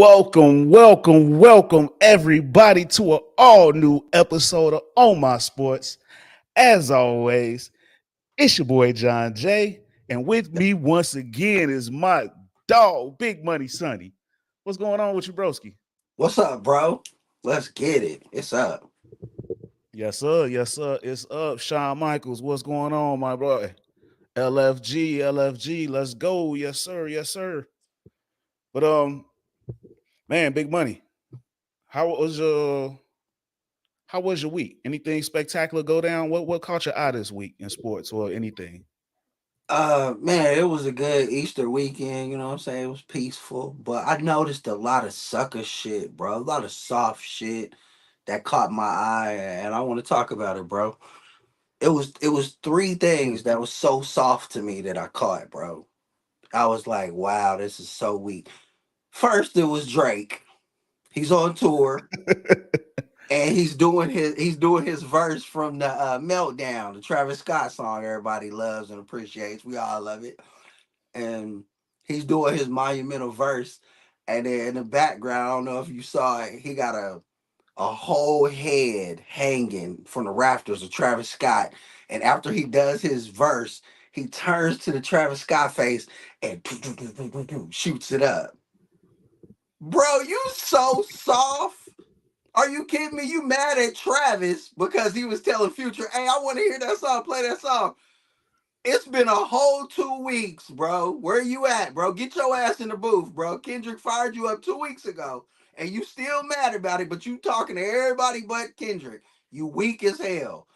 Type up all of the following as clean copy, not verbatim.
Welcome, everybody, to an all-new episode of On My Sports. As always, it's your boy, John J., and with me once again is my dog, Big Money Sonny. What's going on with you, broski? What's up, bro? Let's get it. It's up. Yes, sir. It's up. Shawn Michaels, what's going on, my boy? LFG, let's go. Yes, sir. But, man, Big Money, how was your How was your week? Anything spectacular go down? What caught your eye this week in sports or anything? Man, it was a good Easter weekend, you know what I'm saying? It was peaceful, but I noticed a lot of sucker shit, bro. A lot of soft shit that caught my eye, and I want to talk about it, bro. It was three things that was so soft to me that I caught, bro. I was like, wow, this is so weak. First, it was Drake. He's on tour. And he's doing his verse from the Meltdown, the Travis Scott song everybody loves and appreciates. We all love it. And he's doing his monumental verse. And then in the background, I don't know if you saw it, he got a whole head hanging from the rafters of Travis Scott. And after he does his verse, he turns to the Travis Scott face and shoots it up. Bro, you so soft. Are you kidding me? You mad at Travis because he was telling Future, hey, I want to hear that song, play that song. It's been a whole 2 weeks, bro. Where you at, bro? Get your ass in the booth, bro. Kendrick fired you up 2 weeks ago, and you still mad about it, but you talking to everybody but Kendrick. You weak as hell.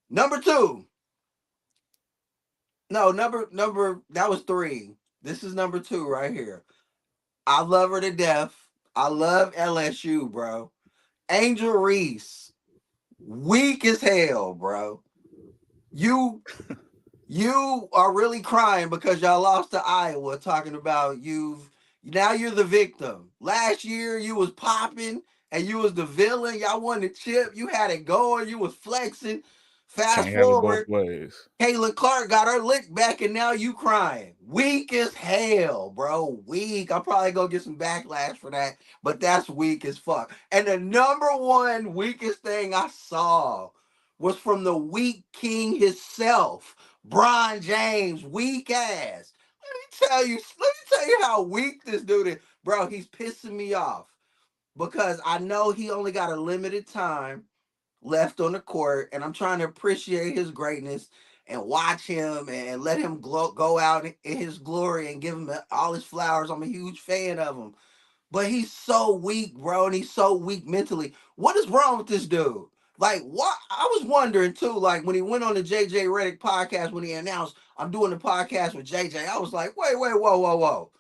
Number two. No, number that was three. This is number two right here. I love her to death. I love LSU, bro. Angel Reese. Weak as hell, bro. You you are really crying because y'all lost to Iowa, talking about you're the victim. Last year you was popping and you was the villain. Y'all won the chip. You had it going. You was flexing. Fast Can't have it both forward, ways. Caitlin Clark got her lick back and now you crying. Weak as hell, bro. Weak. I'm probably gonna get some backlash for that, but that's weak as fuck. And the number one weakest thing I saw was from the weak king himself, Bron James, weak ass. Let me tell you how weak this dude is. Bro, he's pissing me off because I know he only got a limited time left on the court, and I'm trying to appreciate his greatness and watch him and let him go out in his glory and give him all his flowers. I'm a huge fan of him, but he's so weak, bro, and he's so weak mentally. What is wrong with this dude? Like, what? I was wondering too. Like when he went on the JJ Redick podcast, when he announced I'm doing the podcast with JJ, I was like, wait, whoa.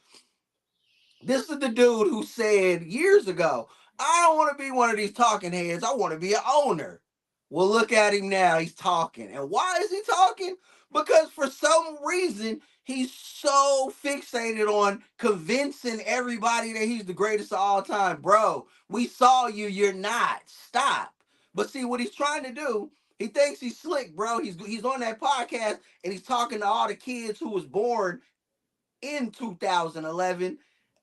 This is the dude who said years ago, I don't want to be one of these talking heads. I want to be an owner. Well, look at him now. He's talking. And why is he talking? Because for some reason, he's so fixated on convincing everybody that he's the greatest of all time. Bro, we saw you. You're not. Stop. But see, what he's trying to do, he thinks he's slick, bro. He's on that podcast and he's talking to all the kids who was born in 2011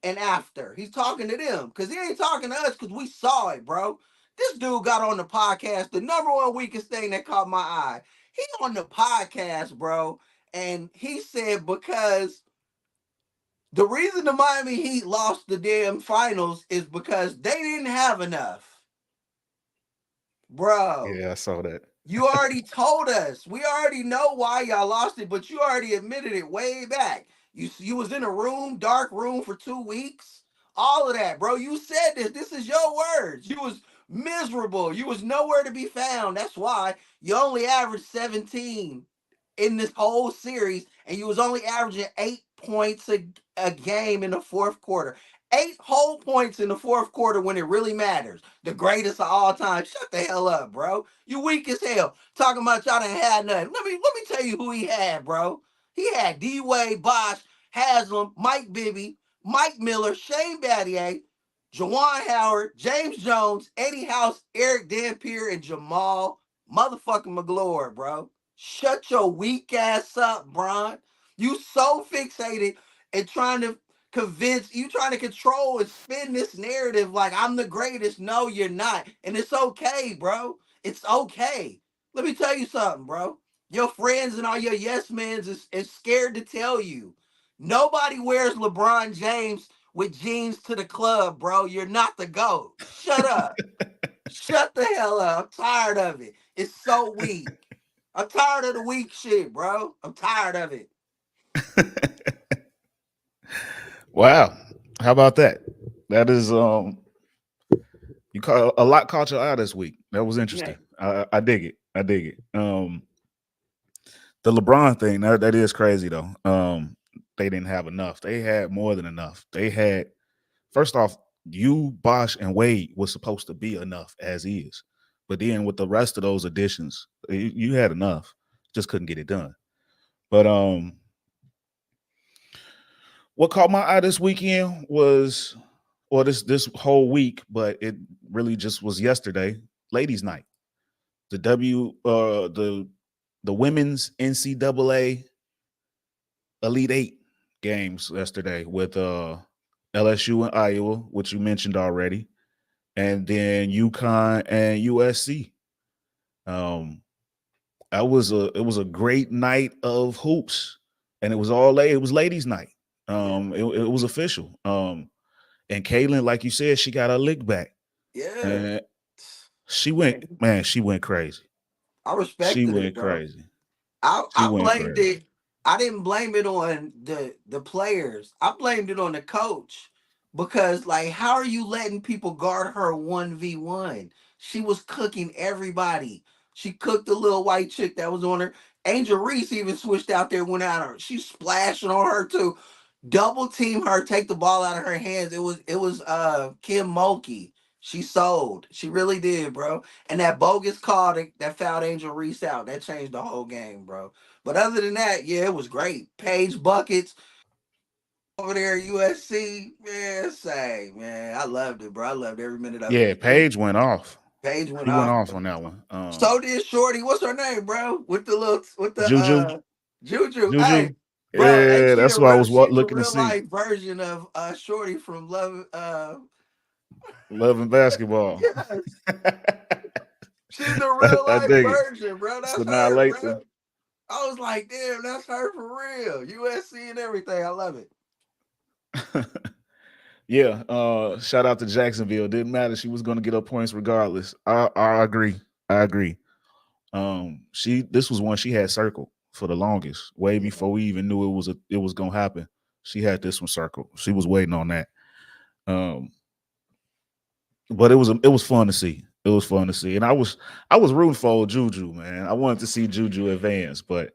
and after. He's talking to them because he ain't talking to us because we saw it, bro. This dude got on the podcast, the number one weakest thing that caught my eye. He on the podcast, bro, and he said because the reason the Miami Heat lost the damn finals is because they didn't have enough. Bro, Yeah, I saw that. you already told us. We already know why y'all lost it, but you already admitted it way back. You was in a room, dark room for 2 weeks. All of that, bro. You said this. This is your words. You was miserable. You was nowhere to be found. That's why you only averaged 17 in this whole series, and you was only averaging 8 points a game in the fourth quarter. 8 whole points in the fourth quarter when it really matters. The greatest of all time. Shut the hell up, bro. You weak as hell. Talking about y'all didn't have nothing. Let me tell you who he had, bro. He had D Wade, Bosh, Haslam, Mike Bibby, Mike Miller, Shane Battier, Jawan Howard, James Jones, Eddie House, Eric Dampier, and Jamal motherfucking McGlory, bro. Shut your weak ass up, Bron. You so fixated and trying to convince you, trying to control and spin this narrative like I'm the greatest. No, you're not. And it's okay, bro. It's okay. Let me tell you something, bro. Your friends and all your yes mans is scared to tell you. Nobody wears LeBron James with jeans to the club, bro. You're not the GOAT. Shut up. Shut the hell up. I'm tired of it. It's so weak. I'm tired of the weak shit, bro. I'm tired of it. Wow. How about that? That is you caught a lot caught your eye this week. That was Yeah. interesting. I dig it. I dig it. The LeBron thing, that is crazy though. They didn't have enough. They had more than enough. They had first off, you, Bosh, and Wade was supposed to be enough as is. But then with the rest of those additions, you had enough. Just couldn't get it done. But what caught my eye this weekend was, or this whole week, but it really just was yesterday, ladies' night. The women's NCAA Elite Eight games yesterday with LSU and Iowa, which you mentioned already, and then UConn and USC. Um, it was a great night of hoops, and it was ladies' night. Yeah. It was official. And Kaylin, like you said, she got her lick back, Yeah. and Man, she went crazy. I She respected it, went bro. crazy. She I went blamed crazy. it. I didn't blame it on the players. I blamed it on the coach because, like, how are you letting people guard her 1v1? She was cooking everybody. She cooked the little white chick that was on her. Angel Reese even switched out there, went out her. She's splashing on her too. Double team her, take the ball out of her hands. It was Kim Mulkey. She sold. She really did, bro. And that bogus call that fouled Angel Reese out, that changed the whole game, bro. But other than that, yeah, it was great. Page buckets over there at USC, man, say, man, I loved it, bro. I loved every minute of it. Yeah, Paige went off. Page went He went off. off on that one. So did Shorty. What's her name, bro? With the Juju, Juju. Hey, Juju. bro, Yeah, that's why I was she's the looking to real see. life version of Shorty from Love Loving basketball. yes. She's the real I life dig it. version, bro. That's Sanaa her, bro. Lathan. I was like, damn, that's her for real. USC and everything. I love it. Yeah. Shout out to Jacksonville. Didn't matter. She was going to get her points regardless. I agree. I agree. This was one she had circled for the longest, way Yeah. before we even knew it was gonna happen. She had this one circled. She was waiting on that. Um, but it was fun to see. It was fun to see, and I was rooting for old Juju, man. I wanted to see Juju advance, but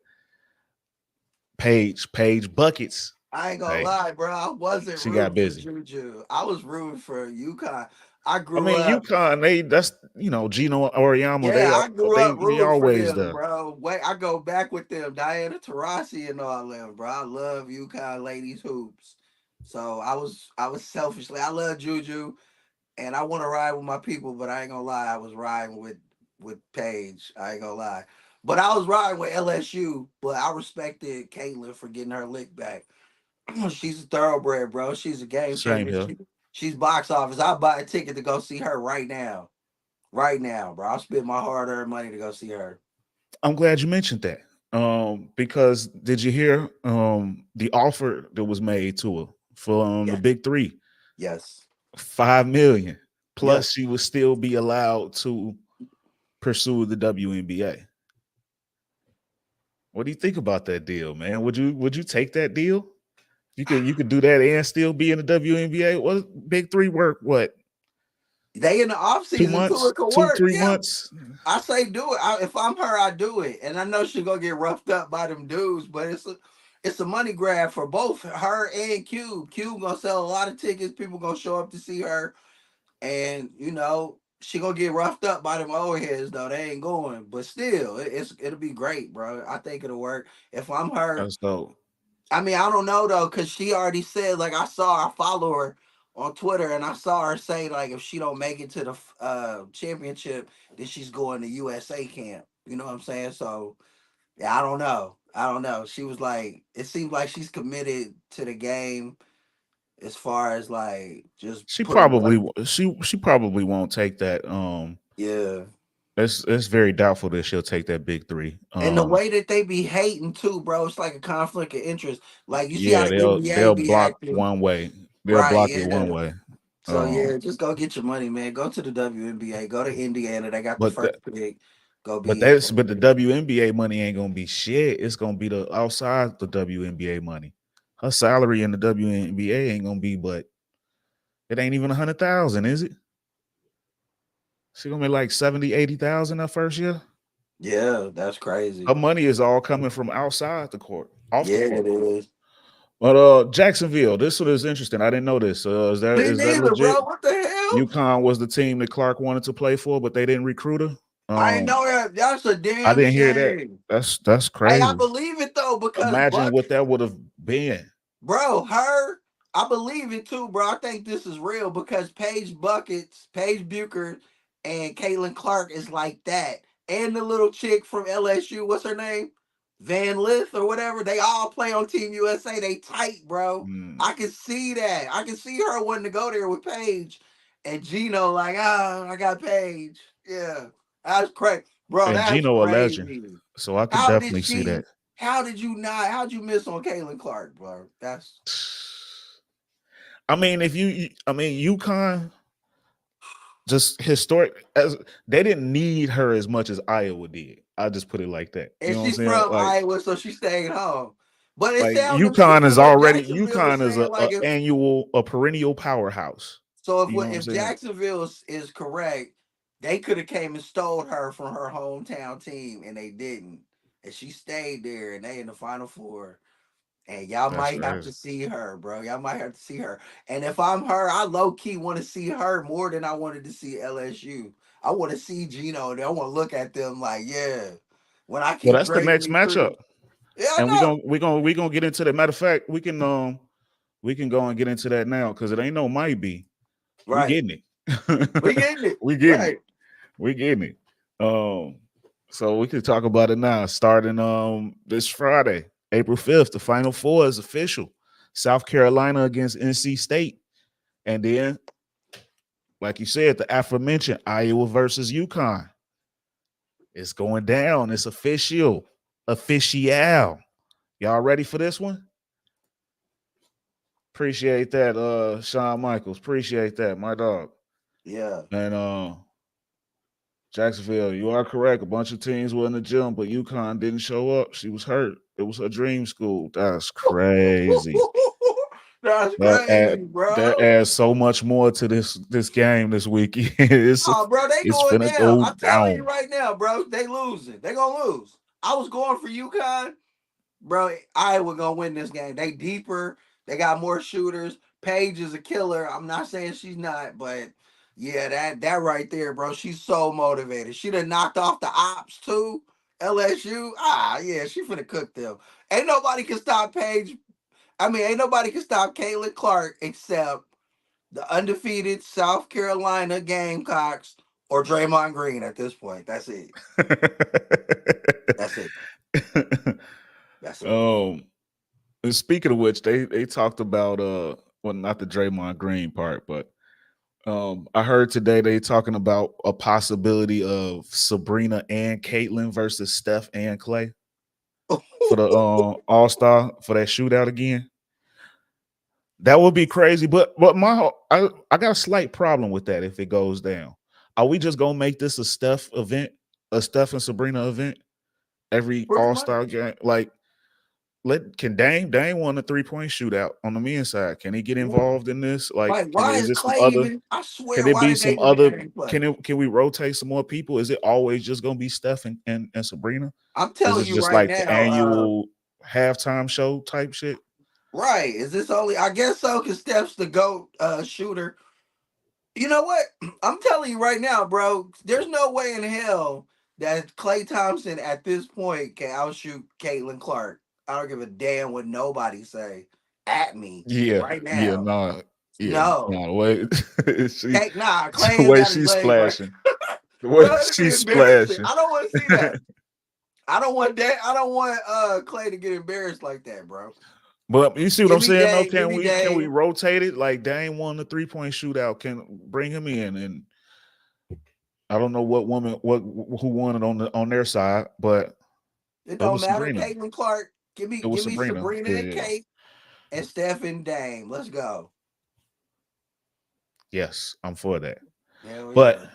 Paige buckets. I ain't gonna Hey, lie, bro. I wasn't she got rooting for busy. Juju. I was rooting for UConn. I I grew mean, up. UConn, that's Gino Oriamo. Yeah, I grew up They rooting for always them, there. bro. Wait, I go back with them, Diana Taurasi and all them, bro. I love UConn ladies hoops. So I was selfishly, I love Juju, and I want to ride with my people, but I ain't gonna lie, I was riding with Paige. I ain't gonna lie, but I was riding with LSU. But I respected Caitlin for getting her lick back. She's a thoroughbred, bro. She's a game Same changer. here. She's box office. I'll buy a ticket to go see her right now. Right now, bro. I'll spend my hard-earned money to go see her. I'm glad you mentioned that. Because did you hear the offer that was made to her for the Yes. big three? Yes. 5 million. Yep. Plus she would still be allowed to pursue the WNBA. What do you think about that deal, man? Would you take that deal? You could do that and still be in the WNBA. What big three work? What, They in the off two season too. months? It could Two, work. three Yeah. months? I say do it. If I'm her, I do it. And I know she gonna get roughed up by them dudes, but it's a money grab for both her and Cube. Cube gonna sell a lot of tickets. People gonna show up to see her, and she gonna get roughed up by them old heads though. They ain't going, but still, it'll be great, bro. I think it'll work. If I'm her, That's dope. I mean, I don't know though, cause she already said, like, I follow her on Twitter, and I saw her say, like, if she don't make it to the championship, then she's going to USA camp. You know what I'm saying? So yeah, I don't know. I don't know. She was like, it seems like she's committed to the game. as far as like just She putting probably money. she probably won't take that. Yeah. It's very doubtful that she'll take that big three. And the way that they be hating too, bro, it's like a conflict of interest. Like you see how Yeah, the NBA they'll be block acting, one way. They'll right? block it one Yeah. way. So yeah, just go get your money, man. Go to the WNBA. Go to Indiana. They got the But first pick. Go But be that's but the WNBA money ain't gonna be shit. It's gonna be the outside the WNBA money. Her salary in the WNBA ain't gonna be, but it ain't even 100,000, is it? She gonna make like 70, 80,000 that first year. Yeah, that's Her crazy. money is all coming from outside the court, off the Yeah, court. it is. But Jacksonville, this one is interesting. I didn't know this. Me Is that neither, legit? bro. What the hell? UConn was the team that Clark wanted to play for, but they didn't recruit her. I ain't know that. That's a I damn didn't hear that. shame. That's Hey, I crazy. believe it though because Imagine Buck. what that would have been. Bro, I believe it too, bro. I think this is real because Paige Bucher, and Caitlin Clark is like that. And the little chick from LSU, what's her name? Van Lith or whatever. They all play on Team USA. They tight, bro. Mm. I can see that. I can see her wanting to go there with Paige. And Gino, like, I got Paige. Yeah. That's crazy. Bro, And that's Gino a legend, crazy. so I could How did definitely see she that. how did you not? How'd you miss on Caitlin Clark, bro? That's I mean, I mean, UConn just historic as they didn't need her as much as Iowa did. I just put it like that. You and know what I'm she's saying? from Iowa, so she stayed home. But it UConn is sounded like already Jacksonville is UConn is saying like if a perennial powerhouse. so You know what I'm if saying? Jacksonville is correct, they could have came and stole her from her hometown team, and they didn't. And she stayed there, and they in the Final Four. And y'all That's might have crazy. to see her, bro. Y'all might have to see her. And if I'm her, I low key want to see her more than I wanted to see LSU. I want to see Gino, and I want to look at them like, yeah. When I Well, keep that's the dragging next me through matchup, the, yeah, I and know. we gonna get into that. Matter of fact, we can go and get into that now because it ain't no might be. We Right. getting it. We getting it. we getting it. Right. We getting it. So we could talk about it now. Starting this Friday, April 5th, the Final Four is official. South Carolina against NC State, and then, like you said, the aforementioned Iowa versus UConn. It's going down. It's official. Official. Y'all ready for this one? Appreciate that, Shawn Michaels. Appreciate that, my dog. Yeah. And Jacksonville, you are correct. A bunch of teams were in the gym, but UConn didn't show up. She was hurt. It was her dream school. That's crazy. That's That crazy, add, that bro. adds so much more to this game this weekend. Oh, bro, they It's going finna down. go I'm telling you down. right now, bro. They losing. They gonna lose. I was going for UConn. Bro, Iowa gonna win this game. They deeper. They got more shooters. Paige is a killer. I'm not saying she's not, but yeah, that right there, bro. She's so motivated. She done knocked off the ops too. LSU. Ah, yeah, she finna cook them. Ain't nobody can stop Paige. I mean, ain't nobody can stop Caitlin Clark except the undefeated South Carolina Gamecocks or Draymond Green at this point. That's it. That's it. That's it. um, and speaking of which, they talked about well, not the Draymond Green part, but I heard today they talking about a possibility of Sabrina and Caitlin versus Steph and Clay for the All Star for that shootout again. That would be crazy, but I got a slight problem with that if it goes down. Are we just gonna make this a Steph event, a Steph and Sabrina event every Pretty All much. Star game? Like, can Dame won a 3-point shootout on the men's side? Can he get involved in this? Like, Like, why is is it some Clay other? even? I Can swear, it why be did they some even other? add Clay? Can we rotate some more people? Is it always just gonna be Steph and Sabrina? I'm Is telling it you just right like the now. annual halftime show type shit? Right? Is this only? I guess so. Cause Steph's the goat shooter. You know what? I'm telling you right now, bro. There's no way in hell that Klay Thompson at this point can outshoot Caitlin Clark. I don't give a damn what nobody say at me Yeah, right yeah, now. nah, yeah, No, nah. The way Clay the ain't way got his she's legs right. splashing, the way Bro, it'd be she's embarrassing. splashing. I don't want to see that. I don't want that. I don't want Clay to get embarrassed like that, bro. But you see what Give I'm me saying though? Dame. Give me Can we Dame. rotate it? Like Dame won the 3-point shootout. Can bring him in, and I don't know who won it on their side, but It it don't was matter. Sabrina. Caitlin Clark. It was Give me Sabrina. Sabrina and Yeah. Kate and Steph and Dame. Let's go. Yes, I'm for that. Hell But yeah.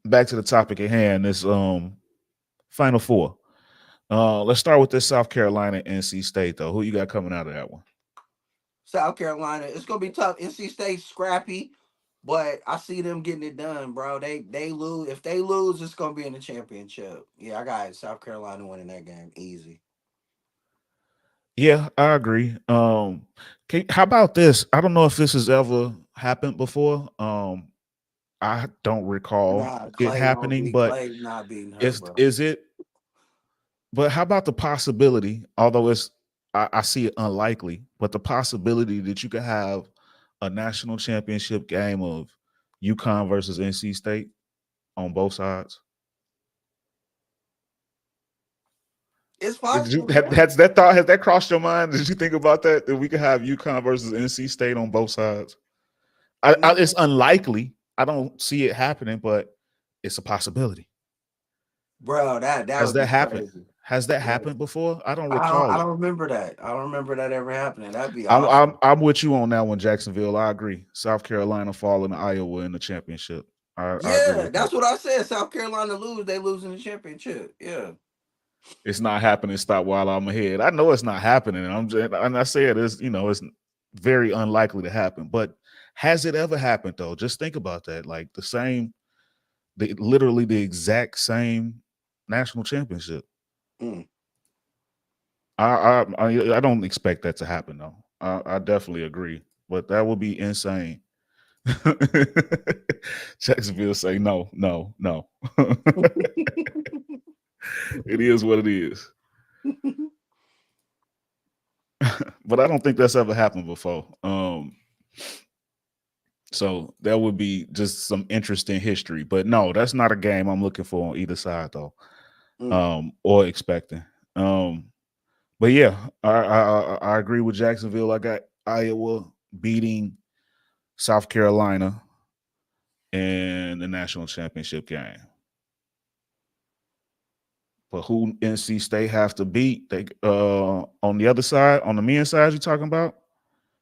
back to the topic at hand, this Final Four. Let's start with this South Carolina NC State though. Who you got coming out of that one? South Carolina. It's gonna be tough. NC State scrappy, but I see them getting it done, bro. They lose. If they lose, it's gonna be in the championship. Yeah, I got South Carolina winning that game easy. Yeah, I agree. How about this? I don't know if this has ever happened before. I don't recall Nah, it Clay don't happening, beat but Clay not beating her, is bro. is it? But how about the possibility? Although I see it unlikely, but the possibility that you could have a national championship game of UConn versus NC State on both sides. It's Did you possible, yeah. has that crossed your mind? Did you think about that we could have UConn versus NC State on both sides? It's No, unlikely. I don't see it happening, but it's a possibility. bro, that Has would that be happened? crazy. Has that Yeah. happened before? I don't recall I it. don't remember that. I don't remember that ever happening. That'd be I'm, I'm awesome. I'm with you on that one, Jacksonville. I agree. South Carolina falling to Iowa in the championship. I agree Yeah, with that. that's what I said. South Carolina lose, they lose in the championship. Yeah. It's not happening. Stop while I'm ahead. I know it's not happening. And I said it's very unlikely to happen. But has it ever happened though? Just think about that. Like literally the exact same national championship. Mm. I don't expect that to happen though. I definitely agree, but that would be insane. Jacksonville say no, no, no. It is what it is. But I don't think that's ever happened before. So that would be just some interesting history. But no, that's not a game I'm looking for on either side though. Mm. Or expecting. Um, but yeah, I agree with Jacksonville. I got Iowa beating South Carolina in the national championship game. But who NC State have to beat? They on the other side, on the men's side, you talking about?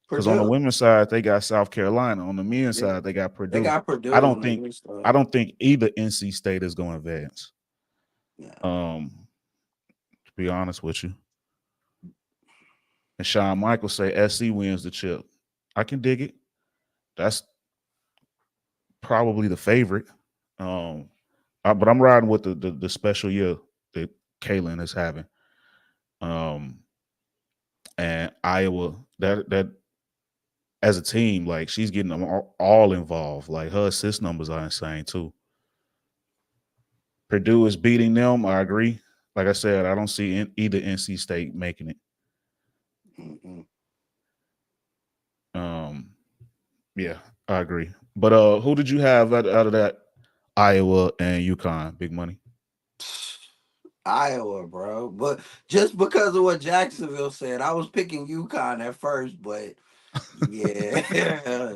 Because on the Purdue. women's side, they got South Carolina. On the men's Yeah. side, they got They Purdue. got I Purdue on don't the think good stuff. I don't think either NC State is going to advance. Yeah. To be honest with you. And Shawn Michaels say SC wins the chip. I can dig it. That's probably the favorite. But I'm riding with the special year that Kaylin is having. And Iowa, that as a team, like she's getting them all involved. Like her assist numbers are insane too. Purdue is beating them. I agree. Like I said, I don't see either NC State making it. Mm-mm. Um, yeah, I agree. But who did you have out of that Iowa and UConn? Big money. Iowa, bro. But just because of what Jacksonville said, I was picking UConn at first, but yeah.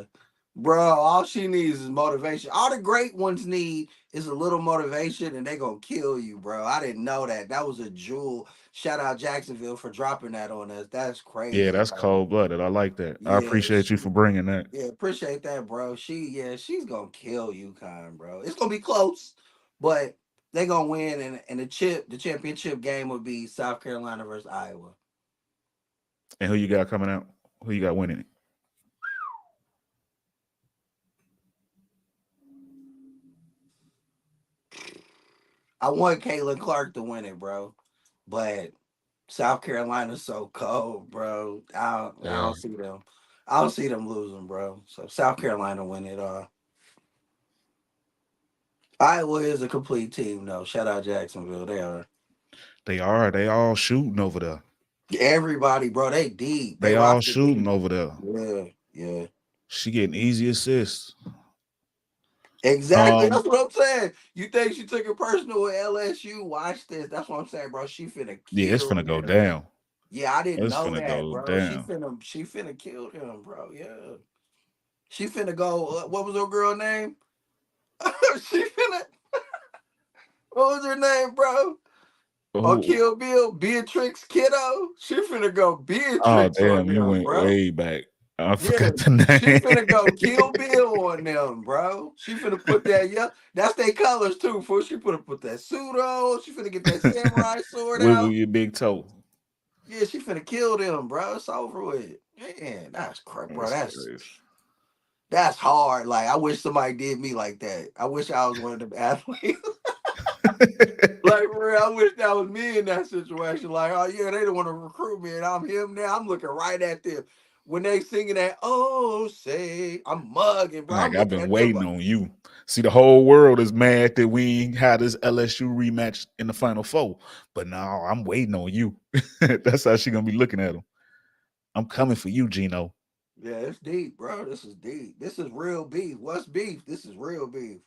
Bro, all she needs is motivation. All the great ones need is a little motivation and they gonna kill you, bro. I didn't know that. That was a jewel. Shout out Jacksonville for dropping that on us. That's Yeah, crazy, that's bro. cold blooded. I like that. I Yeah, appreciate you for bringing that. yeah, appreciate that, bro. She's gonna kill UConn, bro. It's gonna be close, but they gonna win and the championship game will be South Carolina versus Iowa. And who you got coming out? Who you got winning it? I want Caitlin Clark to win it, bro. But South Carolina's so cold, bro. They I are. don't see them. I don't see them losing, bro. So South Carolina win it all. Iowa is a complete team, though. Shout out Jacksonville. They are. They are. They all shooting over there. Everybody, bro, they deep. They They all roster shooting deep. over there. Yeah, yeah. She getting easy assists. Exactly. Um, That's what I'm saying. You think she took it personal with LSU? Watch this. That's what I'm saying, bro. She finna yeah, it's kill finna go them. down. Yeah, I didn't It's know finna that, go bro. down. She finna kill him, bro. Yeah. She finna go. What was her girl name? she finna. What was her name, bro? On Oh, Kill Bill, Beatrix Kiddo. She finna go oh Beatrix on damn, you them, went bro. way back. I Yeah, forgot the she finna name. go Kill Bill on them, bro. She finna put that, yeah, that's their colors too. Fool. She put that suit on. She finna get that samurai sword Wiggle out. your big toe. Yeah, she finna kill them, bro. It's over with. Man, that's crap, bro. That's crazy. That's hard. Like, I wish somebody did me like that. I wish I was one of them athletes. Like, for real, I wish that was me in that situation. Like, oh yeah, they don't want to recruit me, and I'm him now. I'm looking right at them when they singing that. Oh, say I'm mugging, bro. I'm Like I've looking been at them waiting like, on you. See, the whole world is mad that we ain't had this LSU rematch in the Final Four, but now I'm waiting on you. That's how she gonna be looking at him. I'm coming for you, Gino. yeah, it's deep, bro. This is deep. This is real beef. What's beef? This is real beef.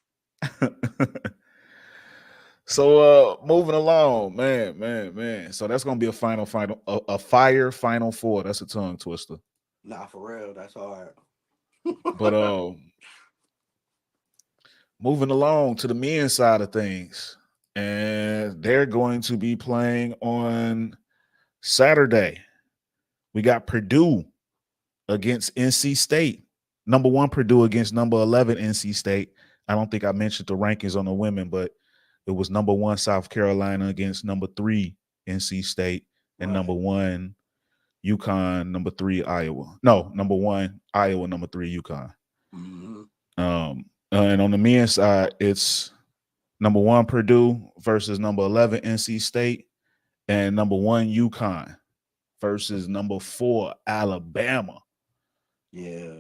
So moving along, man. So that's gonna be a a fire Final Four. That's a tongue twister. Nah, for real, that's hard. But moving along to the men's side of things, and they're going to be playing on Saturday. We got Purdue against NC State. Number 1 Purdue against number 11 NC State. I don't think I mentioned the rankings on the women, but it was number 1 South Carolina against number 3 NC State, and Right. number 1 UConn, number 3 Iowa. No, number 1 Iowa, number 3 UConn. Mm-hmm. And on the men's side, it's number 1 Purdue versus number 11 NC State, and number 1 UConn versus number 4 Alabama. Yeah.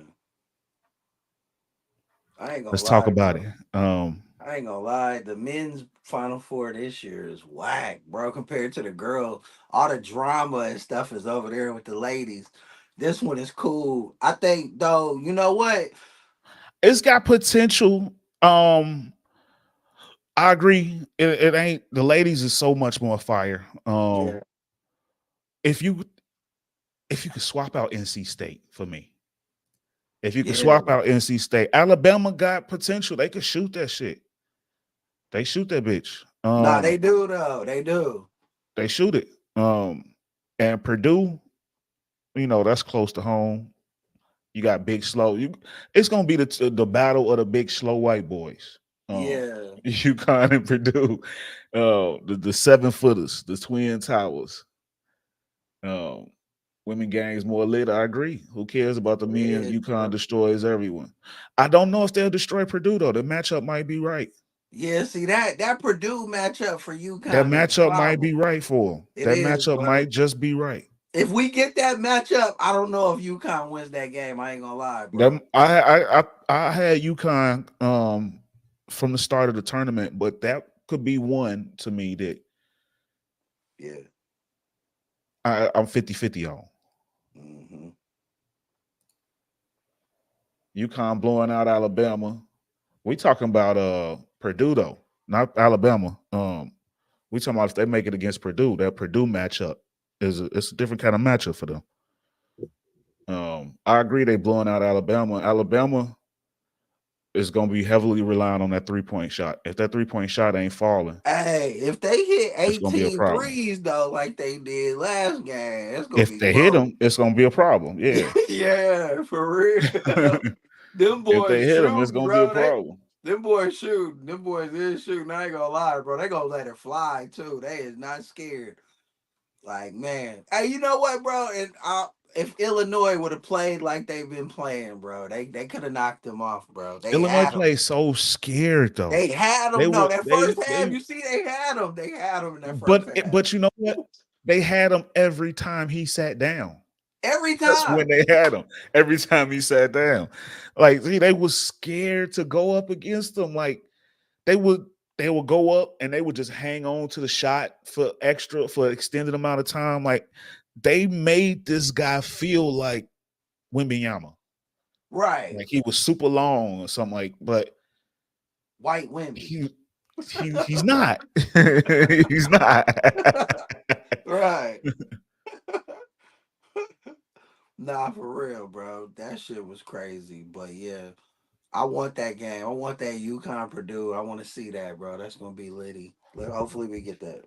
I ain't gonna Let's talk lie, about bro. it. I ain't gonna lie, the men's Final Four this year is whack, bro. Compared to the girls, all the drama and stuff is over there with the ladies. This one is cool. I think, though, you know what? It's got potential. I agree. It ain't, the ladies is so much more fire. Yeah, If you could swap out NC State for me, if you could yeah. swap out NC State, Alabama got potential. They could shoot that shit. They shoot that bitch. Nah, they do though. They do. They shoot it. And Purdue, that's close to home. You got big slow. It's gonna be the battle of the big slow white boys. Yeah, UConn and Purdue, the 7-footers, the Twin Towers. Women gangs more lit. I agree. Who cares about the men? lit, UConn bro. destroys everyone. I don't know if they'll destroy Purdue though. The matchup might be right. Yeah, see that Purdue matchup for That UConn is a matchup might problem. be right for them. It That is, matchup bro. might just be right. If we get that matchup, I don't know if UConn wins that game. I ain't gonna lie, bro. Them, I had UConn from the start of the tournament, but that could be one to me that Yeah. I'm 50-50 on. Mm-hmm. UConn blowing out Alabama. We talking about Purdue though, not Alabama. We talking about if they make it against Purdue, that Purdue matchup it's a different kind of matchup for them. I agree they blowing out Alabama. Alabama is going to be heavily relying on that 3-point shot. If that 3-point shot ain't falling, Hey, if they hit it's going to be a 18 problem. threes though, like they did last game, it's gonna If be they hit money. them, it's going to be a problem. Yeah. Yeah, for real. Them If they boys hit them, it's shooting, going to be a bro. problem. Them boys shooting. Them boys is shooting. I ain't gonna lie, bro. They gonna let it fly too. They is not scared. Like, man. Hey, you know what, bro? And if Illinois would have played like they've been playing, bro, they could have knocked them off, bro. They Illinois had them. plays so scared though. They had They them. No, were that first half, you see, they had them. They had them in that first half. but you know what? They had him every time he sat down. Every That's when time. they had him. Every time he sat down. Like, see, they was scared to go up against him. Like, they would go up and they would just hang on to the shot for extended amount of time. Like, they made this guy feel like Wembanyama. Right. Like he was super long or something, like, but White women. he's not. He's not. Right. Nah, for real, bro. That shit was crazy. But yeah, I want that game. I want that UConn Purdue. I want to see that, bro. That's gonna be litty. Hopefully we get that.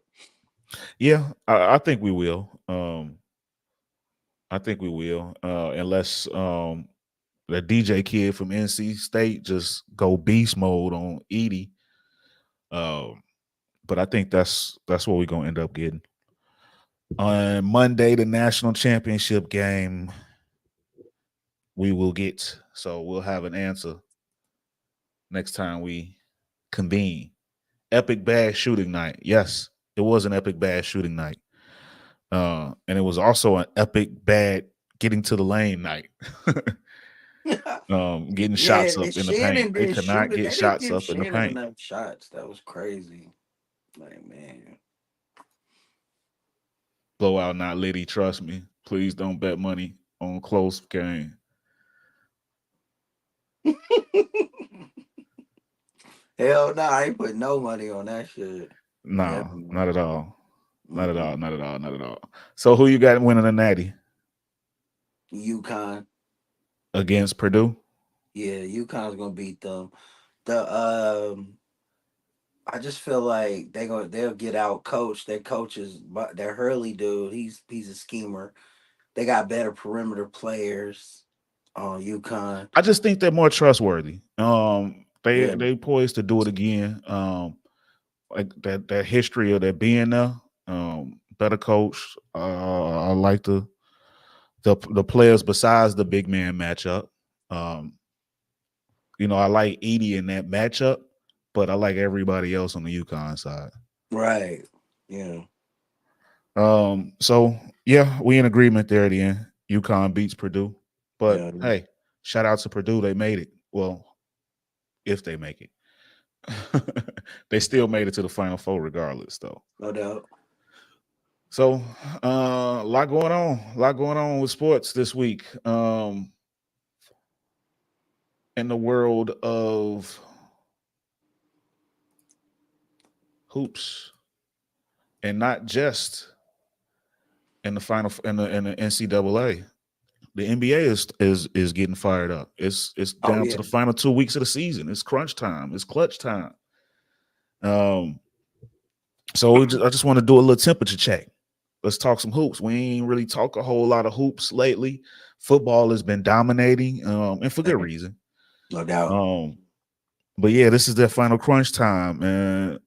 Yeah, I think we will. I think we will, unless the DJ kid from NC State just go beast mode on Edie. Um, but I think that's what we're gonna end up getting on Monday, the national championship game. We will get, so we'll have an answer next time we convene. Epic bad shooting night. Yes, it was an epic bad shooting night. And it was also an epic bad getting to the lane night. Getting shots Yeah, up in the paint. Shannon They didn't could not shoot it. get They didn't shots give up in the Shannon paint. enough shots. That was crazy. Like, man. Blowout not litty, trust me. Please don't bet money on close game. Hell no, I ain't put no money on that shit. Never, No, not at man. all. Not at all. Mm-mm. Not at all. Not at all. So who you got winning the natty UConn. against Purdue? Yeah, UConn's gonna beat them. The I just feel like they'll get out coached. Their coaches, but their Hurley dude, he's a schemer. They got better perimeter players on UConn. I just think they're more trustworthy. Yeah, They poised to do it again. Like that history of that being there. Better coach. I like the players besides the big man matchup. Um, I like Edie in that matchup, but I like everybody else on the UConn side. right. Yeah, So yeah, we in agreement there at the end. UConn beats Purdue. But yeah, hey, shout out to Purdue. They made it. Well, if they make it. They still made it to the Final Four regardless, though. no doubt. So a lot going on. A lot going on with sports this week. In the world of hoops. And not just in the final in the NCAA. The NBA is getting fired up. It's Oh down to yeah, the final 2 weeks of the season. It's crunch time. It's clutch time. Um, I just want to do a little temperature check. Let's talk some hoops. We ain't really talk a whole lot of hoops lately. Football has been dominating, and for good reason. no doubt. But yeah, this is their final crunch time, and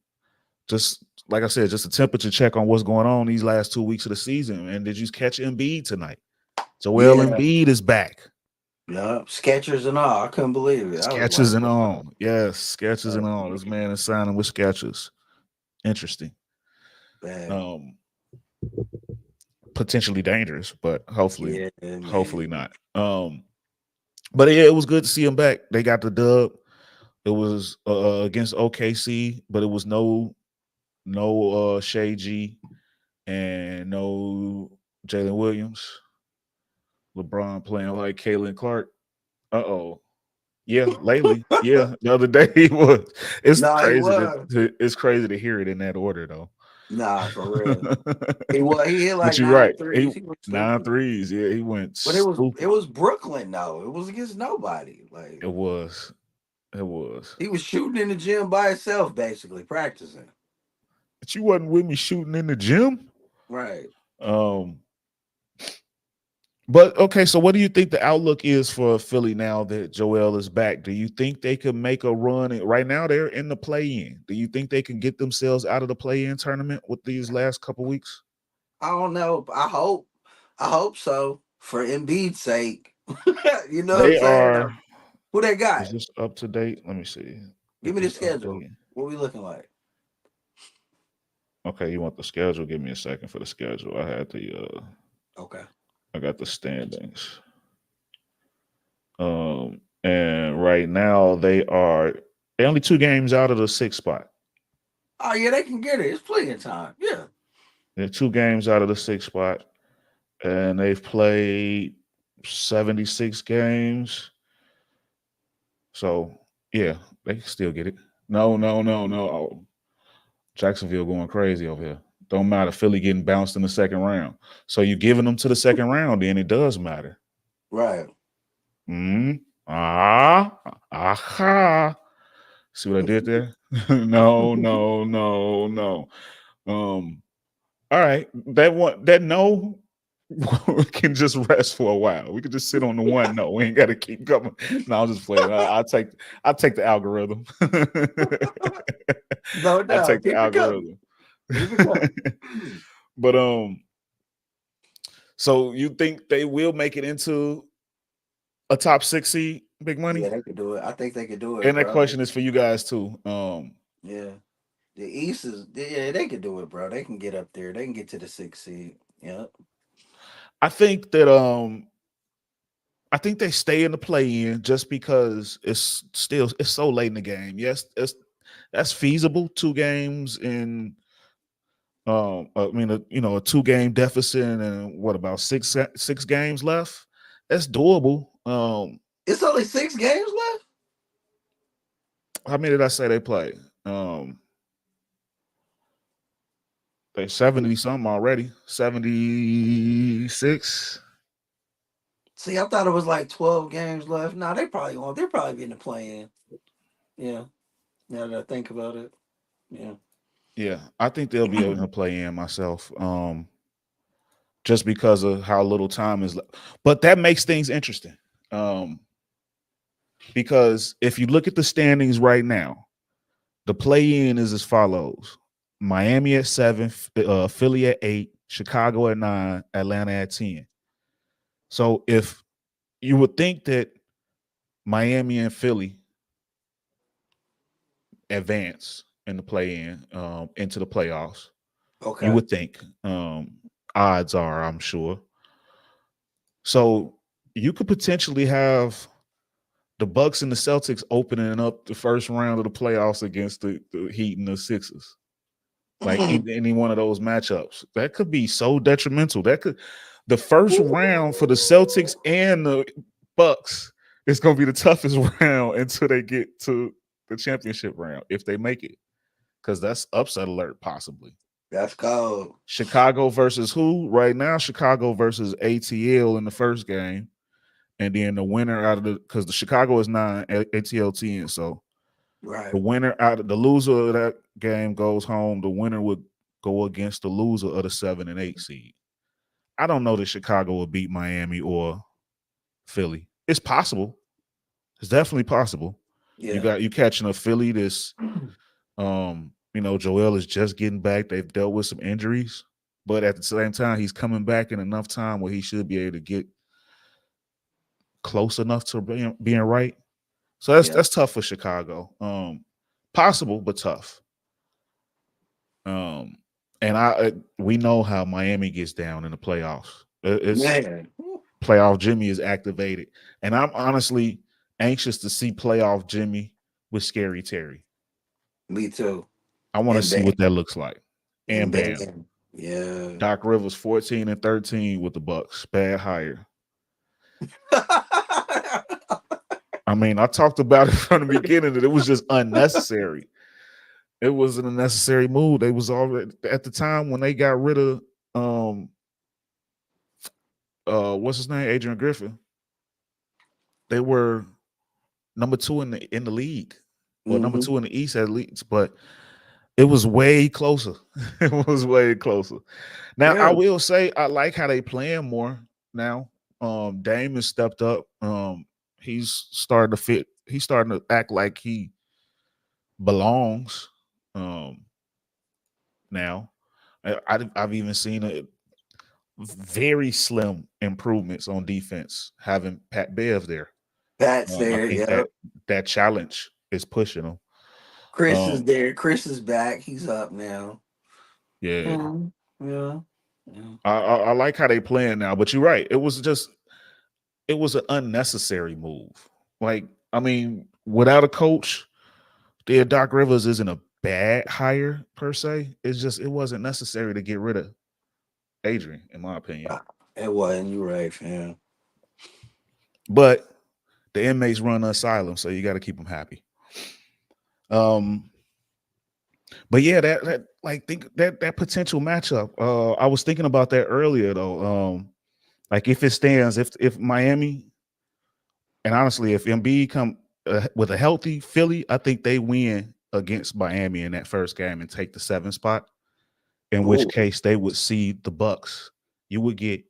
just like I said, just a temperature check on what's going on these last 2 weeks of the season. And did you catch Embiid tonight? Joel Yeah, Embiid is back. yeah. Sketchers and all. I couldn't believe it. I was like, Sketches and all. Yes, sketches and all. This man, man is signing with sketches. Interesting. man. Um, Potentially dangerous, but hopefully, Yeah, hopefully man. not. But yeah, it was good to see him back. They got the dub. It was against OKC, but it was no 𝐎𝑎𝑔 and no Jalen Williams. LeBron playing like Caitlin Clark. Uh-oh. Yeah, lately. Yeah, the other day he was. It's Nah, he crazy was. it's crazy to hear it in that order though. Nah, for real. He was. He hit But like you're nine right. threes. He was Nine stupid. threes. Yeah, he went But it stupid. was Brooklyn though. It was against nobody. Like It was. It was. he was shooting in the gym by himself, basically practicing. But you wasn't with me shooting in the gym. Right. Um, but okay, so what do you think the outlook is for Philly now that Joel is back? Do you think they could make a run? Right now, they're in the play-in. Do you think they can get themselves out of the play-in tournament with these last couple weeks? I don't know. I hope. I hope so. For Embiid's sake. You know what I'm They saying? are. Who they Is got? this up to date? Let me see. Give Get me the this schedule. updated. What we looking like? Okay, you want the schedule? Give me a second for the schedule. Okay. I got the standings. And right now they only 2 games out of the 6th spot. Oh yeah, they can get it. It's plenty of time. Yeah. They're 2 games out of the 6th spot, and they've played 76 games. So yeah, they can still get it. No, no, no, no. Oh, Jacksonville going crazy over here. Don't matter. Philly getting bounced in the second round. So you're giving them to the second round, then it does matter. Right. Aha. See what I did there? No. All right. That no can just rest for a while. We could just sit on the one no. We ain't got to keep going. No, I'll just play it. I'll take the algorithm. No I'll take doubt. the Keep it coming. algorithm. Keep it coming. But so you think they will make it into a top 6 seed, Big Money? Yeah, they could do it. I think they could do it, And that bro. question is for you guys too. Yeah. The East is, yeah, they could do it, bro. They can get up there. They can get to the 6th seed. Yep. I think that I think they stay in the play-in just because it's so late in the game. Yes, that's feasible. 2 games in I mean, a 2-game deficit and what about six games left? That's doable. It's only 6 games left. How many did I say they play? They 70 something already. 76. See, I thought it was like 12 games left. Nah, they probably won't. They're probably getting the play in. Yeah. Now that I think about it. Yeah. Yeah, I think they'll be able to play in myself. Just because of how little time is left. But that makes things interesting. Because if you look at the standings right now, the play-in is as follows: Miami at 7, Philly at 8, Chicago at 9, Atlanta at 10. So if you would think that Miami and Philly advance in the play-in into the playoffs, you Okay. would think. Odds are, I'm sure. So you could potentially have the Bucks and the Celtics opening up the first round of the playoffs against the Heat and the Sixers. Like any one of those matchups. That could be so detrimental. The first round for the Celtics and the Bucks is going to be the toughest round until they get to the championship round, if they make it. Because that's upset alert, possibly. That's cold. Chicago versus who? Right now, Chicago versus ATL in the first game. And then the winner out of because the Chicago is 9, ATL 10. So Right. the winner the loser of that game goes home. The winner would go against the loser of the 7 and 8 seed. I don't know that Chicago will beat Miami or Philly. It's possible. It's definitely possible. Yeah. You catching a Philly that's Joel is just getting back. They've dealt with some injuries, but at the same time, he's coming back in enough time where he should be able to get close enough to being right. So that's tough for Chicago. Possible, but tough. And we know how Miami gets down in the playoffs. It's Man. playoff Jimmy is activated, and I'm honestly anxious to see playoff Jimmy with Scary Terry. Me too. I want to And see what Bam. that looks like. And And Bam. Bam. Yeah. Doc Rivers 14 and 13 with the Bucks. Bad hire. I mean, I talked about it from the beginning that it was just unnecessary. It was an unnecessary move. They was already at the time when they got rid of what's his name, Adrian Griffin. They were number 2 in the league, or number 2 in the East at least, but it was way closer. It was way closer. Now I will say I like how they playing more now. Dame has stepped up. He's starting to fit. He's starting to act like he belongs. Now I've even seen a very slim improvements on defense having Pat Bev there. Pat's I there. think Yeah. that challenge is pushing him. Chris is there. Chris is back. He's up now. Yeah. Yeah. I like how they playing now, but you're right. It was an unnecessary move. Like, I mean, without a coach, Doc Rivers isn't a bad hire per se. It's just it wasn't necessary to get rid of Adrian, in my opinion. It wasn't. You're right, fam. But the inmates run asylum, so you got to keep them happy. But yeah, that potential matchup. I was thinking about that earlier though. Like if it stands, if Miami, and honestly, if Embiid come with a healthy Philly, I think they win against Miami in that first game and take the 7th spot. In which Ooh. case they would seed the Bucks. You would get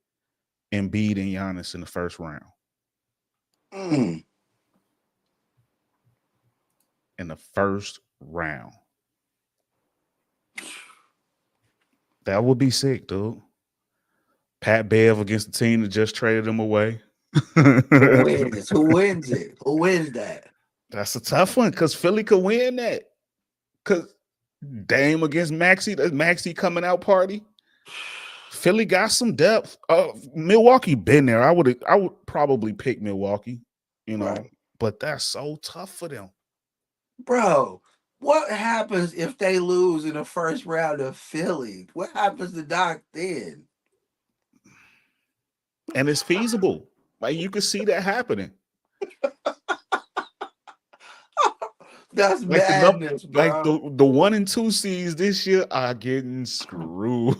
Embiid and Giannis in the first round. Mm. In the first round. That would be sick, dude. Pat Bev against the team that just traded him away. Who wins? Who wins it? Who wins that? That's a tough one because Philly could win that. Because Dame against Maxey, that's Maxey coming out party. Philly got some depth. Milwaukee been there. I would probably pick Milwaukee, Right. but that's so tough for them. Bro, what happens if they lose in the first round of Philly? What happens to Doc then? And it's feasible. Like you can see that happening. That's Like madness, bro. Like the 1 and 2 seeds this year are getting screwed.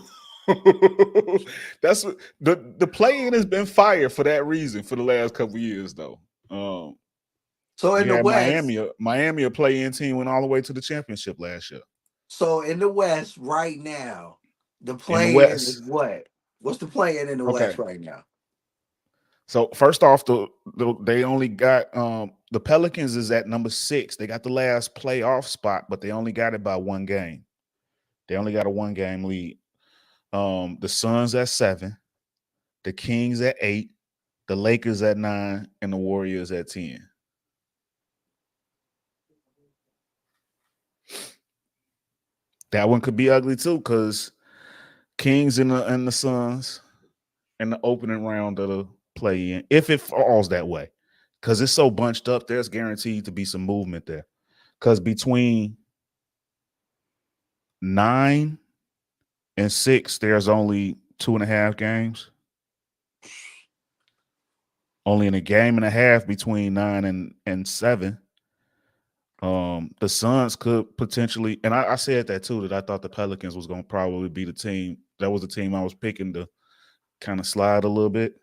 That's what the play-in has been fired for that reason for the last couple of years, though. So in the West, Miami a play-in team went all the way to the championship last year. So in the West right now, the play-in is what? What's the play-in in the West right now? So first off, they only got the Pelicans is at number 6. They got the last playoff spot, but they only got it by 1 game. They only got a 1-game lead. The Suns at 7, the Kings at 8, the Lakers at 9, and the Warriors at 10. That one could be ugly too, because Kings and the Suns in the opening round of the play-in, if it falls that way, because it's so bunched up, there's guaranteed to be some movement there. Because between 9 and 6, there's only 2.5 games. Only in a game and a half between 9 and 7. The Suns could potentially, and I said that too, that I thought the Pelicans was going to probably be the team. That was the team I was picking to kind of slide a little bit.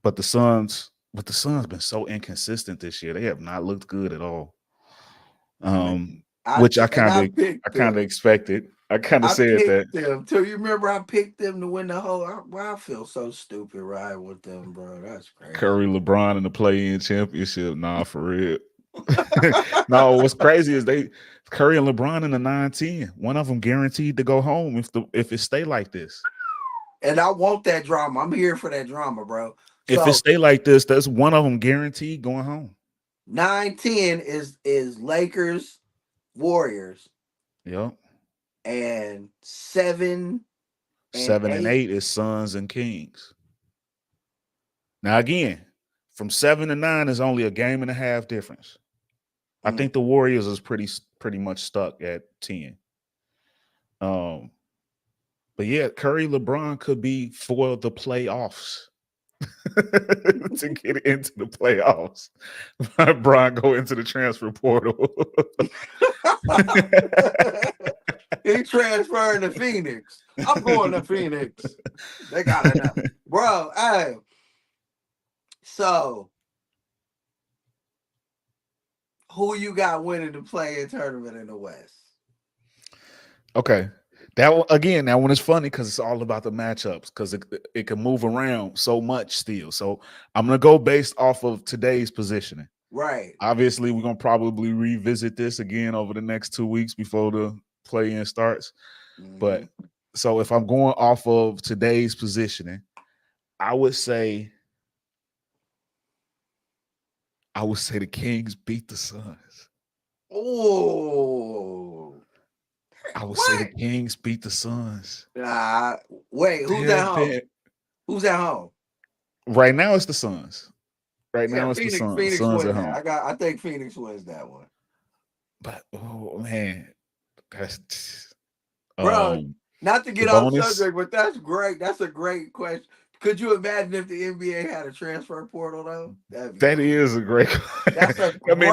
But the Suns been so inconsistent this year. They have not looked good at all. Which I kind of expected. I kind of said that. Them. So you remember I picked them to win the whole. I feel so stupid riding with them, bro. That's crazy. Curry, LeBron in the play-in championship. Nah, for real. No, what's crazy is Curry and LeBron in the 9-10. One of them guaranteed to go home if it stay like this. And I want that drama. I'm here for that drama, bro. If it stay like this, that's one of them guaranteed going home. 9-10 is Lakers, Warriors. Yep. And 7 and 8 is Suns and Kings. Now again, from 7 to 9 is only a game and a half difference. I think the Warriors is pretty much stuck at 10. But yeah, Curry, LeBron could be for the playoffs. To get into the playoffs. LeBron go into the transfer portal. He transferring to Phoenix. I'm going to Phoenix. They got it now. Bro, hey. So, who you got winning the play-in tournament in the West? Okay. That one is funny because it's all about the matchups, because it can move around so much still. So I'm going to go based off of today's positioning. Right. Obviously, we're going to probably revisit this again over the next 2 weeks before the play-in starts. But so if I'm going off of today's positioning, I would say the Kings beat the Suns. Oh. I would say the Kings beat the Suns. Wait, who's at home? Who's at home? Right now it's the Suns. Now it's the Suns. Phoenix Suns wins at home. I think Phoenix wins that one. But oh man, that's bro. Not to get off subject, but that's great. That's a great question. Could you imagine if the NBA had a transfer portal though? That is a great. That's a great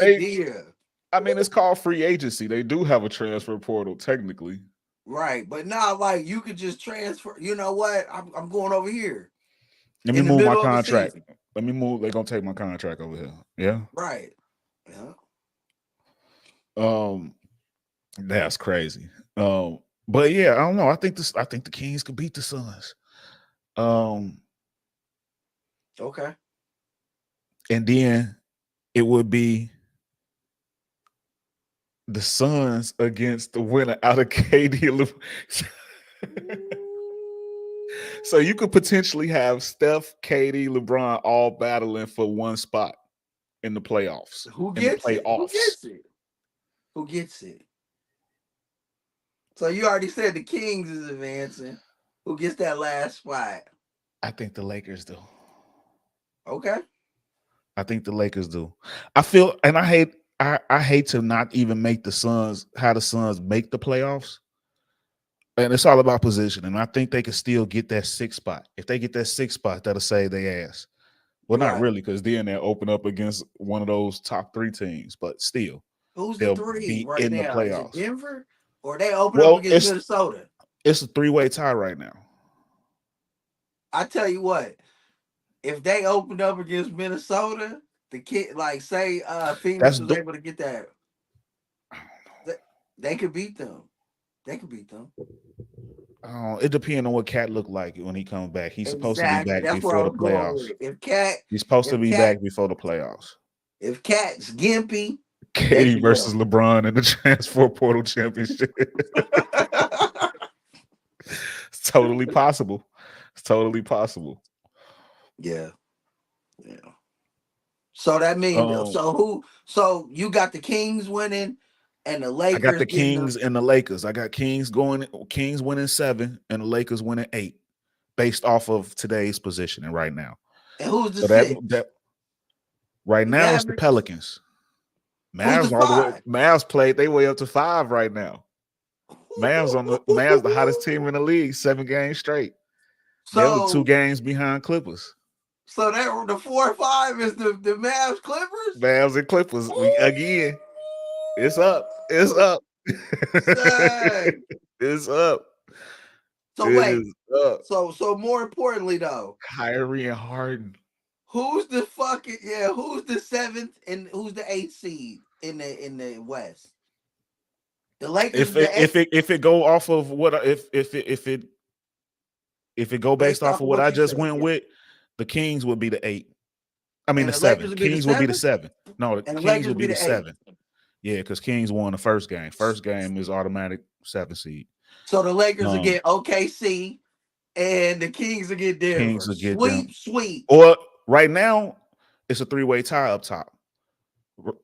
idea. It's called free agency. They do have a transfer portal technically. Right, but now like you could just transfer. You know what? I'm going over here Let me in the move my middle of the contract. season. Let me move. They're gonna take my contract over here. Yeah. Right. Yeah. That's crazy. But yeah, I don't know. I think the Kings could beat the Suns. Okay. And then it would be the Suns against the winner out of KD. So you could potentially have Steph, KD, LeBron all battling for one spot in the playoffs. Who In the gets it? Who playoffs. gets it? Who gets it? So you already said the Kings is advancing. Who gets that last spot? I think the Lakers do. Okay. I think the Lakers do. I feel, and I hate to not even make the Suns, how the Suns make the playoffs. And it's all about position. And I think they can still get that sixth spot. If they get that sixth spot, that'll save their ass. Well, not Right. really, because then they'll open up against one of those top three teams, but still, Who's the they'll three be right in the now? Is it playoffs. Denver? Or they open up Well, against Minnesota? it's a three-way tie right now. I tell you what, if they opened up against Minnesota, the kid, like say Phoenix was able to get that, they could beat them. They could beat them. It depends on what Cat look like when he comes back. He's supposed to be back That's where I before the was going with playoffs. it. If Cat, He's supposed to be back before the playoffs. If Cat's gimpy, KD versus LeBron in the transfer portal championship. It's totally possible. It's totally possible. Yeah. Yeah. So that means so you got the Kings winning and the Lakers. I got the Kings and the Lakers. I got Kings winning 7 and the Lakers winning 8 based off of today's positioning right now. And who's the sixth? Right now it's the Pelicans. Mavs played their way up to 5 right now. Mavs the hottest team in the league, 7 games straight. So they're 2 games behind Clippers. So that the 4 or 5 is the Mavs Clippers? Mavs and Clippers. Again. It's up. It's up. It's up. So wait. So more importantly though, Kyrie and Harden. Who's the 7th and who's the 8th seed in the West? The Lakers. If it go off of what if it go based off of what I just went with, the Kings would be the 8. I mean the 7. Kings would be the 7. No, the Kings would be the 7. Yeah, because Kings won the first game. First game is automatic 7 seed. So the Lakers will get OKC and the Kings will get Denver. Kings will get sweep. Or right now, it's a 3-way tie up top.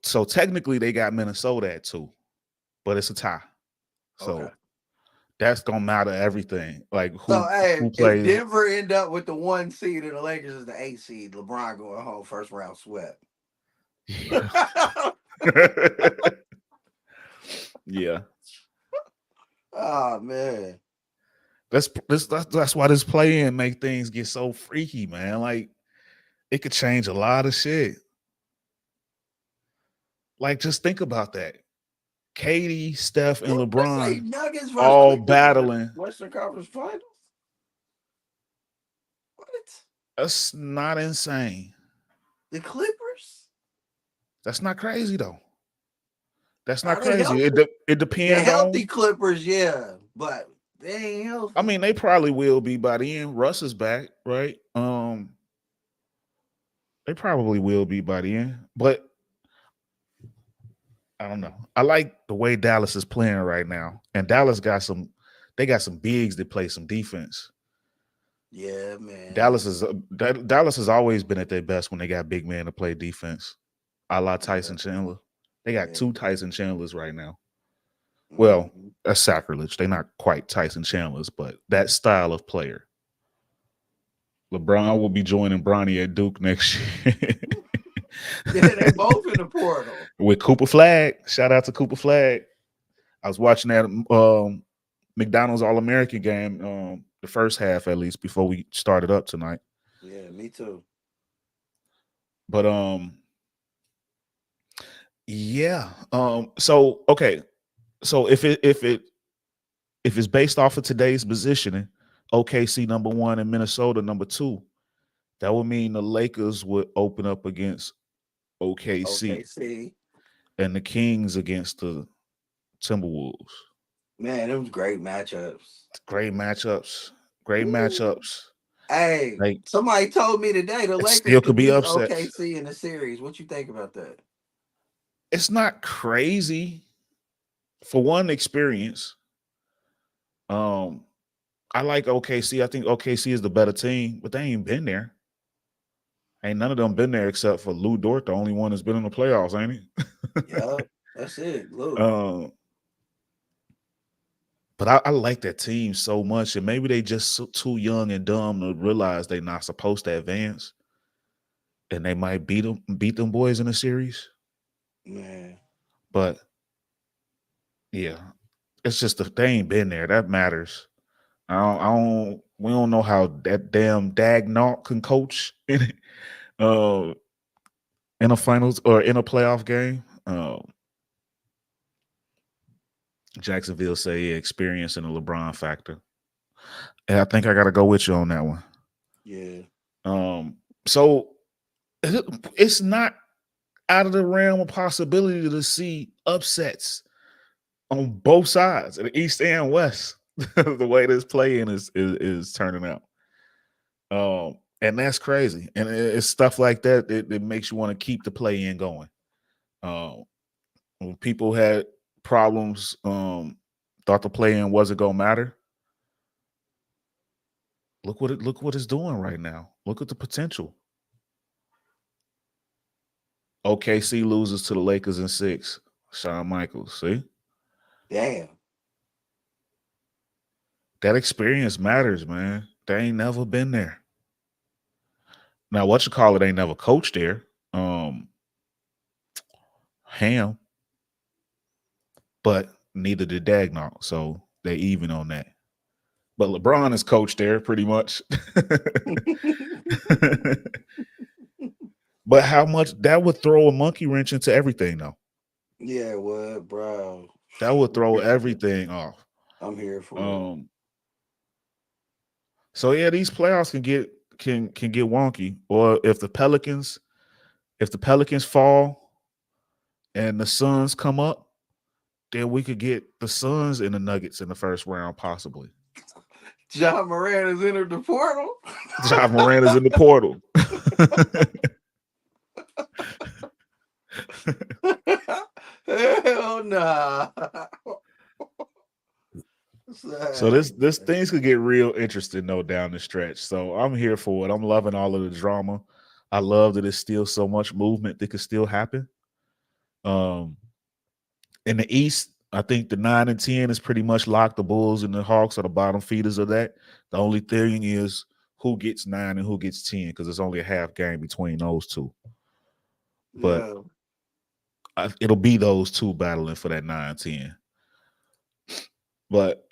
So technically they got Minnesota at 2, but it's a tie. So that's gonna matter everything. Like who plays. If Denver end up with the 1 seed and the Lakers is the 8 seed, LeBron going home first round swept. Yeah. Yeah. Oh man. That's why this play-in make things get so freaky, man. Like it could change a lot of shit. Like just think about that. KD, Steph, and LeBron all battling Western Conference Finals. What? That's not insane. The Clippers? That's not crazy though. That's not crazy. It depends on healthy Clippers, yeah, but they ain't healthy. I mean, they probably will be by the end. Russ is back, right? They probably will be by the end, but I don't know. I like the way Dallas is playing right now, and Dallas got some bigs that play some defense. Yeah, man. Dallas has always been at their best when they got big men to play defense, a la Tyson Chandler. They got 2 Tyson Chandlers right now. Well, that's sacrilege. They're not quite Tyson Chandlers, but that style of player. LeBron will be joining Bronny at Duke next year. Yeah, they both in the portal. With 𝑐𝒏 𝑴𝒚. Shout out to 𝑐𝒏 𝑴𝒚. I was watching that McDonald's All-American game, the first half at least, before we started up tonight. Yeah, me too. But yeah. So okay. So if it if it's based off of today's positioning, OKC number 1 and Minnesota number 2, that would mean the Lakers would open up against OKC and the Kings against the Timberwolves. Man, it was great matchups. Great matchups. Great matchups. Hey, like, somebody told me today the Lakers still could be beat upsets. OKC in the series. What you think about that? It's not crazy. For one, experience. I like OKC. I think OKC is the better team, but they ain't been there. Ain't none of them been there except for Lou Dort, the only one that's been in the playoffs, ain't he? Yeah, that's it, Lou. But I like that team so much, and maybe they just too young and dumb to realize they're not supposed to advance, and they might beat them boys in a series. Man, but yeah, it's just they ain't been there. That matters. We don't know how that damn 𝑎𝑚 can coach in a finals or in a playoff game. Jacksonville say experience and the LeBron factor. And I think I got to go with you on that one. Yeah. So it's not out of the realm of possibility to see upsets on both sides, the East and West. The way this playing is turning out. And that's crazy. And it's stuff like that that makes you want to keep the play in going. When people had problems, thought the play in wasn't gonna matter. Look what it's doing right now. Look at the potential. OKC loses to the Lakers in 6. Shawn Michaels, see? Damn. That experience matters, man. They ain't never been there. Now, 𝑊HAT ain't never coached there. Ham. But neither did 𝑎𝑚, so they even on that. But LeBron is coached there pretty much. But how much that would throw a monkey wrench into everything, though. Yeah, it would, bro. That would throw everything off. I'm here for it. So yeah, these playoffs can get wonky. Or if the Pelicans fall and the Suns come up, then we could get the Suns and the Nuggets in the first round, possibly. Ja Morant has entered the portal. Ja Morant is in the portal. Hell nah. So this things could get real interesting though down the stretch. So I'm here for it. I'm loving all of the drama. I love that there's still so much movement that could still happen. In the East, I think the 9 and 10 is pretty much locked. The Bulls and the Hawks are the bottom feeders of that. The only thing is who gets 9 and who gets 10, because it's only a half game between those two. But it'll be those two battling for that 9-10. But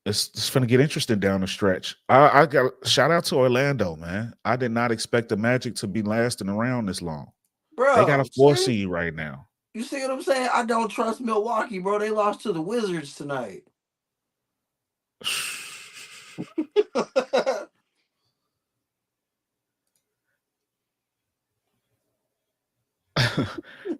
it's going to get interesting down the stretch. I got shout out to Orlando, man. I did not expect the Magic to be lasting around this long. Bro, they got a 4 seed right now. You see what I'm saying? I don't trust Milwaukee, bro. They lost to the Wizards tonight.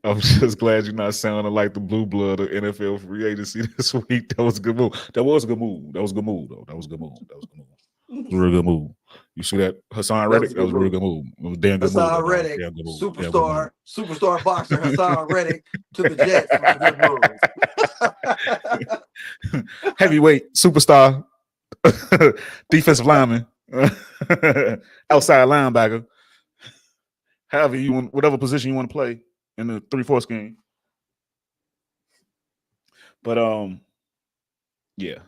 I'm just glad you're not sounding like the blue blood of NFL free agency this week. That was a good move. That was a good move, though. That was a good move. It was a real good move. You see that Hassan Reddick? That was a real good move. It was a damn good move. Hassan Reddick, superstar boxer Hassan Reddick to the Jets. Good move. Heavyweight superstar, defensive lineman, outside linebacker. However you want, whatever position you want to play in the 3-4 scheme. But yeah.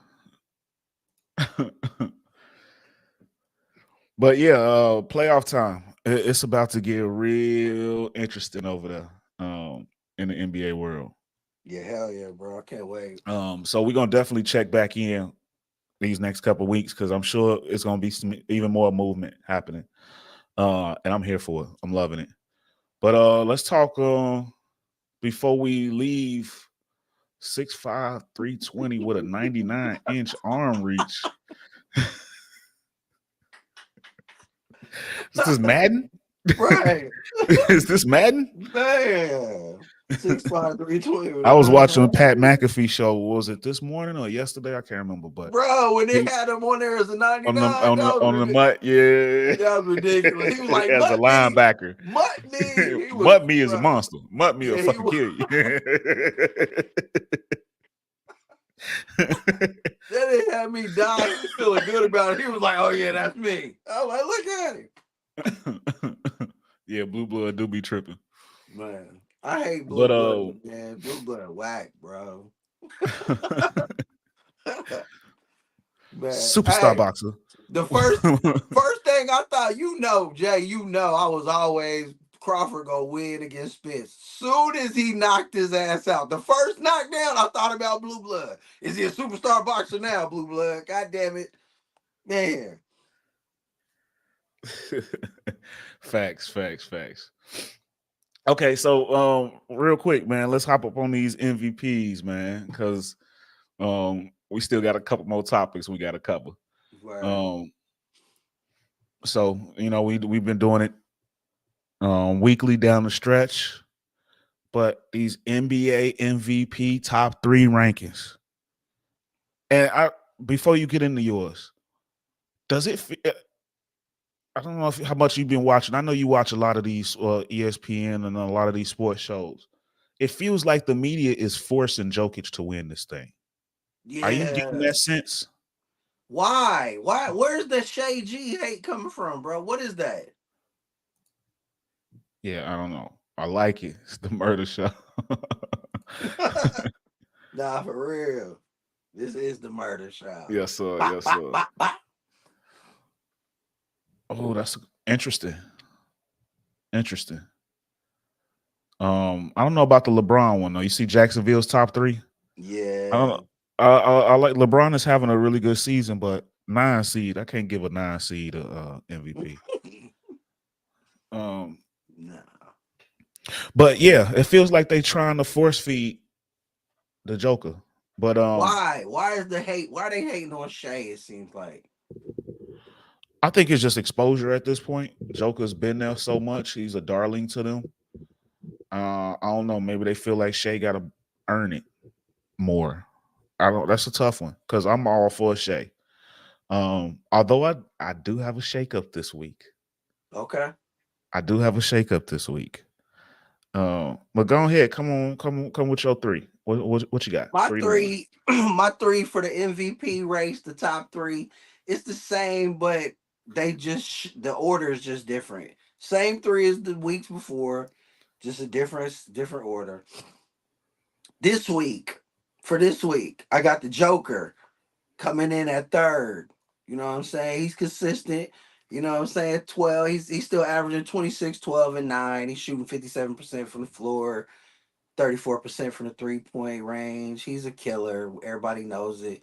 But yeah, playoff time. It's about to get real interesting over there in the NBA world. Yeah, hell yeah, bro. I can't wait. So we're gonna definitely check back in these next couple of weeks, because I'm sure it's gonna be some even more movement happening. And I'm here for it. I'm loving it. But let's talk before we leave 6'5", 320 with a 99-inch arm reach. Is this Madden? Right. Is this Madden? Man. 6'5", 320. I was watching a Pat McAfee show. Was it this morning or yesterday? I can't remember. But bro, when they had him on there as a 99, on the mutt, yeah, that was ridiculous. He was like, as a linebacker. Mutt me. He was, Mutt me is a monster. Mutt me will fucking kill you. Then they had me dying, feeling good about it. He was like, "Oh yeah, that's me." I was like, "Look at him." Yeah, blue blood do be tripping. Man, I hate blue blood, man. Blue blood whack, bro. Man, Superstar boxer. The first thing I thought, Jay, I was always Crawford gonna win against Spence. Soon as he knocked his ass out, the first knockdown, I thought about blue blood. Is he a superstar boxer now, blue blood? God damn it, man. Facts. Okay, so real quick, man, let's hop up on these MVPs, man, because we still got a couple more topics we got to cover. Right. So we've been doing it weekly down the stretch, but these NBA MVP top 3 rankings, and before you get into yours, does it? I don't know how much you've been watching. I know you watch a lot of these ESPN and a lot of these sports shows. It feels like the media is forcing Jokic to win this thing. Yeah. Are you getting that sense? Why? Where's the 𝐎𝑎𝑑𝙤𝙤 hate coming from, bro? What is that? Yeah, I don't know. I like it. It's the murder show. Nah, for real. This is the murder show. Yes, sir. Yes, sir. Oh, that's interesting. Interesting. I don't know about the LeBron one though. You see Jacksonville's top 3? Yeah. I don't know. I like LeBron is having a really good season, but 9 seed. I can't give a 9 seed a MVP. No. But yeah, it feels like they trying to force feed the Joker. But why? Why is the hate? Why are they hating on 𝐎𝑎? It seems like. I think it's just exposure at this point. Joker's been there so much; he's a darling to them. I don't know. Maybe they feel like 𝐎َA got to earn it more. I don't. That's a tough one because I'm all for 𝐎َA. Although I do have a shakeup this week. Okay. I do have a shakeup this week. But go ahead. Come with your 3. What you got? My 3 my 3 for the MVP race, the top 3, it's the same, but they just the order is just different. Same 3 as the weeks before, just a different order. This week, I got the Joker coming in at 3rd. You know what I'm saying? He's consistent. You know what I'm saying? 12. He's still averaging 26, 12, and 9. He's shooting 57% from the floor, 34% from the 3-point range. He's a killer. Everybody knows it.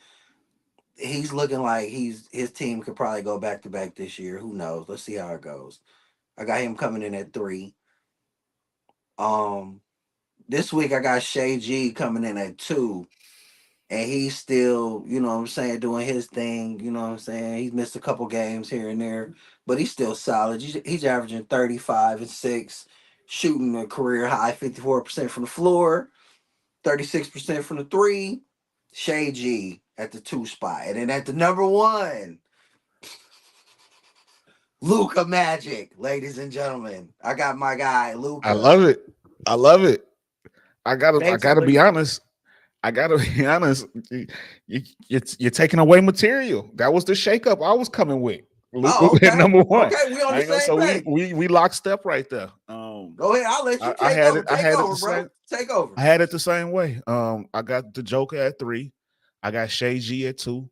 He's looking like his team could probably go back to back this year. Who knows? Let's see how it goes. I got him coming in at 3. This week I got 𝐎AG coming in at 2. And he's still, you know what I'm saying, doing his thing. You know what I'm saying? He's missed a couple games here and there, but he's still solid. He's averaging 35 and 6, shooting a career high 54% from the floor, 36% from the 3. 𝐎AG at the 2 spot. And then at the number 1, Luka Magic, ladies and gentlemen. I got my guy, Luka. I love it. I gotta be honest. You're taking away material. That was the shakeup I was coming with. Oh, okay. Number 1. Okay, we on the same so page. we locked step right there. Go ahead, I'll let you take over. Take over, bro. Take over. I had it the same way. I got the Joker at 3. I got 𝐎AG at 2.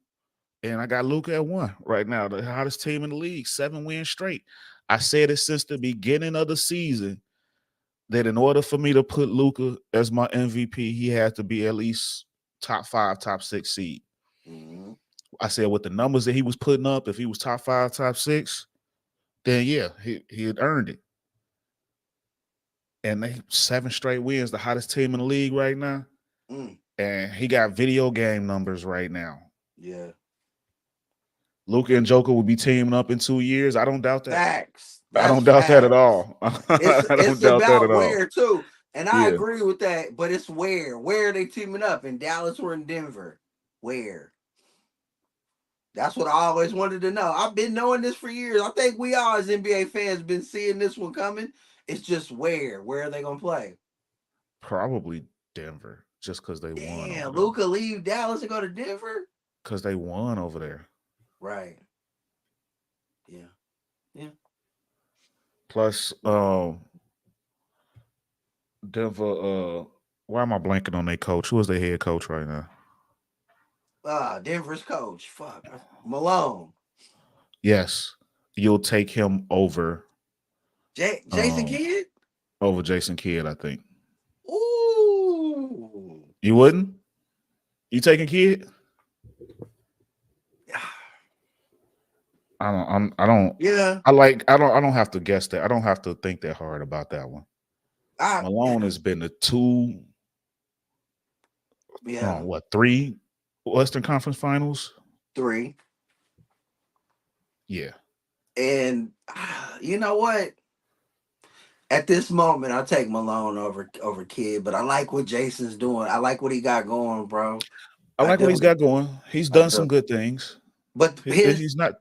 And I got Luka at 1 right now. The hottest team in the league, 7 wins straight. I said it since the beginning of the season that in order for me to put Luka as my MVP, he had to be at least top 5, top 6 seed. Mm-hmm. I said with the numbers that he was putting up, if he was top 5, top 6, then yeah, he had earned it. And they 7 straight wins, the hottest team in the league right now. and he got video game numbers right now. Yeah. Luka and Joker will be teaming up in 2 years. I don't doubt that. Facts. I That's don't doubt that at facts. all. It's I don't it's doubt that at about all. where too. And I Yeah, agree with that, but it's where. Where are they teaming up? In Dallas or in Denver? Where? That's what I always wanted to know. I've been knowing this for years. I think we all as NBA fans been seeing this one coming. It's just where. Where are they gonna play? probably Denver, just because they won over Damn, there. Luca leave Dallas and go to Denver? Because they won over there. Right. Yeah. Yeah. Plus, Denver. Why am I blanking on their coach? Who is their head coach right now? Denver's coach. Fuck. Malone. Yes, you'll take him Jason um Kidd? over Jason Kidd. I think Ooh. you wouldn't. You taking Kidd? I don't. I don't. Yeah. I don't have to guess that. I don't have to think that hard about that one. Malone has been to two. Yeah. What, 3 Western Conference Finals? 3. Yeah. And you know what? At this moment, I'll take Malone over Kidd, but I like what Jason's doing. I like what he got going, bro. I I like what he's do. got going. He's I done some do. good things. But He's not.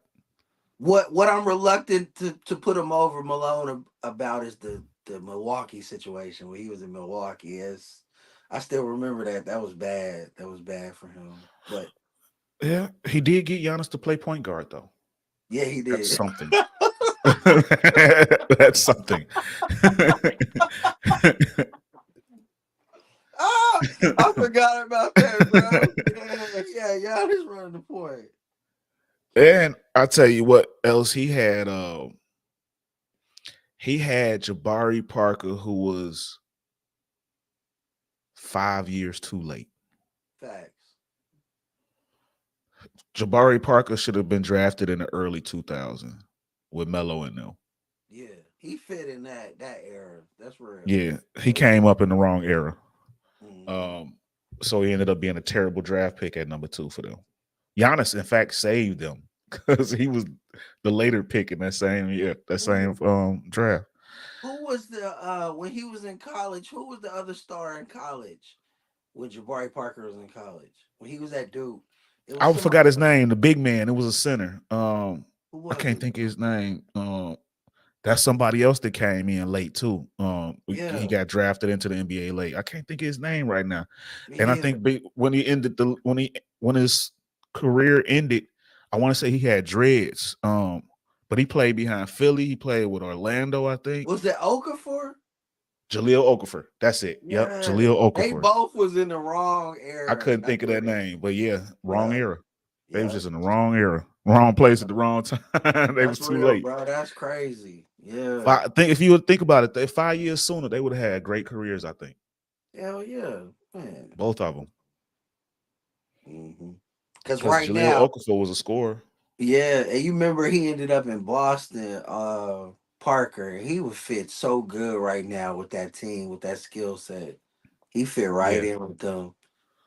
what I'm reluctant to put him over Malone about is the Milwaukee situation when he was in Milwaukee. I still remember that. That was bad. That was bad for him. But Yeah, he did get Giannis to play point guard though. yeah, he That's did. something. That's something. Oh, I forgot about that, bro. Yeah, Giannis running the point. And I tell you what else he had. He had Jabari Parker, who was 5 years too late. Facts. Jabari Parker should have been drafted in the early 2000s with Melo and them. Yeah, he fit in that era. That's real. Yeah, he came up in the wrong era. Mm-hmm. So he ended up being a terrible draft pick at number 2 for them. Giannis, in fact, saved them because he was the later pick in that same year, that same draft. Who was the when he was in college? Who was the other star in college when Jabari Parker was in college? When he was at Duke, it was I somebody. forgot his name. The big man. It was a center. Who I was can't it? think of his name. That's somebody else that came in late too. He Yeah, got drafted into the NBA late. I can't think of his name right now. me And I neither. think when his career ended, I want to say he had dreads. But he played behind Philly. He played with Orlando, I think. Was it Okafor? Jaleel Okafor. That's it. Yep, Yeah, Jaleel they Okafor. both was in the wrong I era. couldn't That's think of that what. name, but yeah, wrong Yeah, era. They was yeah, just in the wrong era, wrong place at the wrong time. They was that's too real, late. bro. That's crazy. Yeah, If you would think about it, 5 years sooner, they would have had great careers. I think hell yeah, man. both of them, Because because right Jaleel now, Okafor was a scorer. yeah, and you remember he ended up in Boston. Parker, he would fit so good right now with that team, with that skill set. He fit right Yeah, in with them.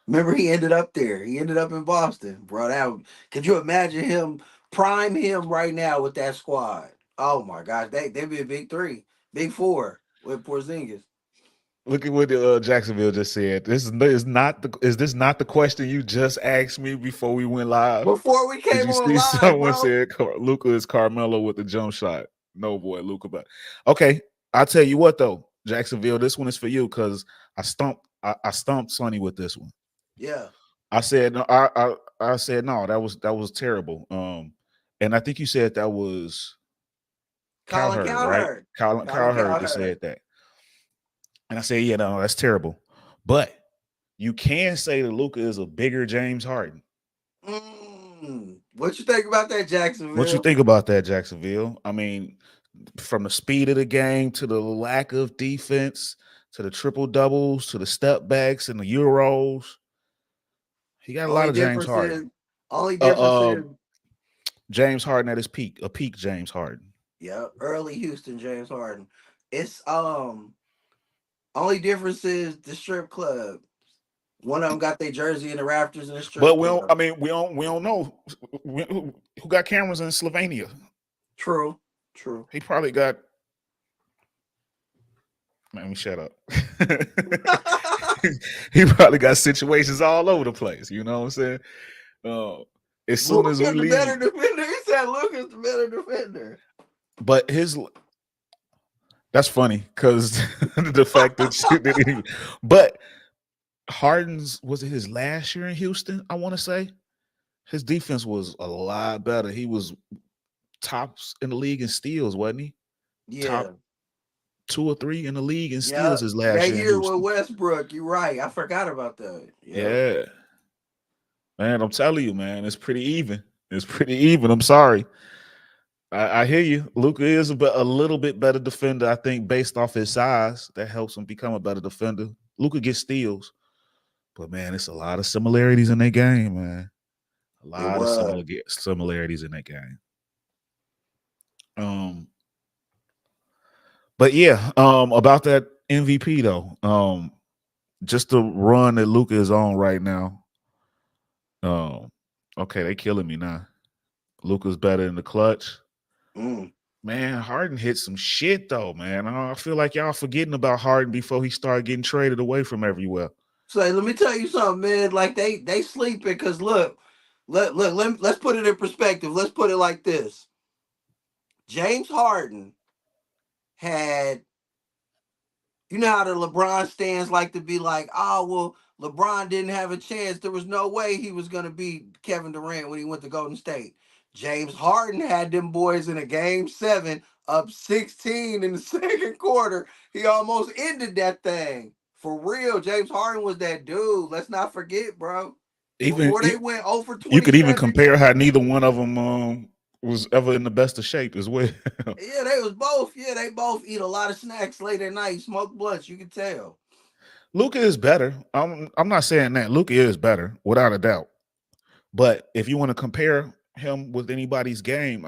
Remember, he ended up there. He ended up in Boston, bro. Could you imagine him prime him right now with that squad? Oh my gosh, they'd be a big 3, big 4 with Porzingis. look at what Jacksonville just said. Is this not the question you just asked me before we went live? Before we Did came you on see live, someone bro. said Luca is Carmelo with the jump shot? No boy, Luca. But okay, I'll tell you what though, Jacksonville, this one is for you because I stumped Sonny with this one. Yeah, I said no. I said no. That was terrible. And I think you said that was Colin Cowherd, right? Cowherd. Colin Cowherd that Cowherd. said that. And I said, yeah, no, that's terrible. But you can say that Luca is a bigger James Harden. What you think about that, What you Jacksonville? think about that, Jacksonville? I mean, from the speed of the game to the lack of defense to the triple doubles to the step backs and the Euros, he got a lot Only of James difference is, Harden. only Uh, difference is, James Harden at his peak, a peak James Harden. yeah, early Houston James Harden. It's only difference is the strip club. One of them got their jersey in the rafters in the strip But we don't. club. I mean, we don't know who got cameras in Slovenia. True. He probably got. Man, let me shut up. He probably got situations all over the place. You know what I'm saying? As soon as we Luka's the leave, better defender. He said Luka's the better defender. but that's funny because the fact that shit didn't even. But Harden's, was it his last year in Houston? I want to say his defense was a lot better. He was tops in the league in steals, wasn't he? Yeah. Top 2 or 3 in the league in Yeah. steals his last That year in year with Houston. Westbrook, you're right. I forgot about that. Yeah. Man, I'm telling you, man, it's pretty even. It's pretty even. I'm sorry. I hear you. Luka is a little bit better defender, I think, based off his size. That helps him become a better defender. Luka gets steals. But, man, it's a lot of similarities in their game, man. A lot of similarities in that game. But yeah, about that MVP though, just the run that Luka is on right now. Okay, they killing me now. Luka's better in the clutch. Man, Harden hit some shit though, man. I feel like y'all forgetting about Harden before he started getting traded away from everywhere. So let me tell you something, man. Like they sleeping because let's put it in perspective. Let's put it like this. James Harden had, you know how the LeBron stands like to be like, oh, well, LeBron didn't have a chance. There was no way he was going to beat Kevin Durant when he went to Golden State. James Harden had them boys in a game 7 up 16 in the second quarter. He almost ended that thing. For real, James Harden was that dude. Let's not forget, bro. Before they went 0 for 27. You could even compare how neither one of them was ever in the best of shape as well. Yeah, they was both. Yeah, they both eat a lot of snacks late at night, smoke blunts. You can tell. Luka is better. I'm not saying that. Luka is better, without a doubt. But if you want to compare him with anybody's game,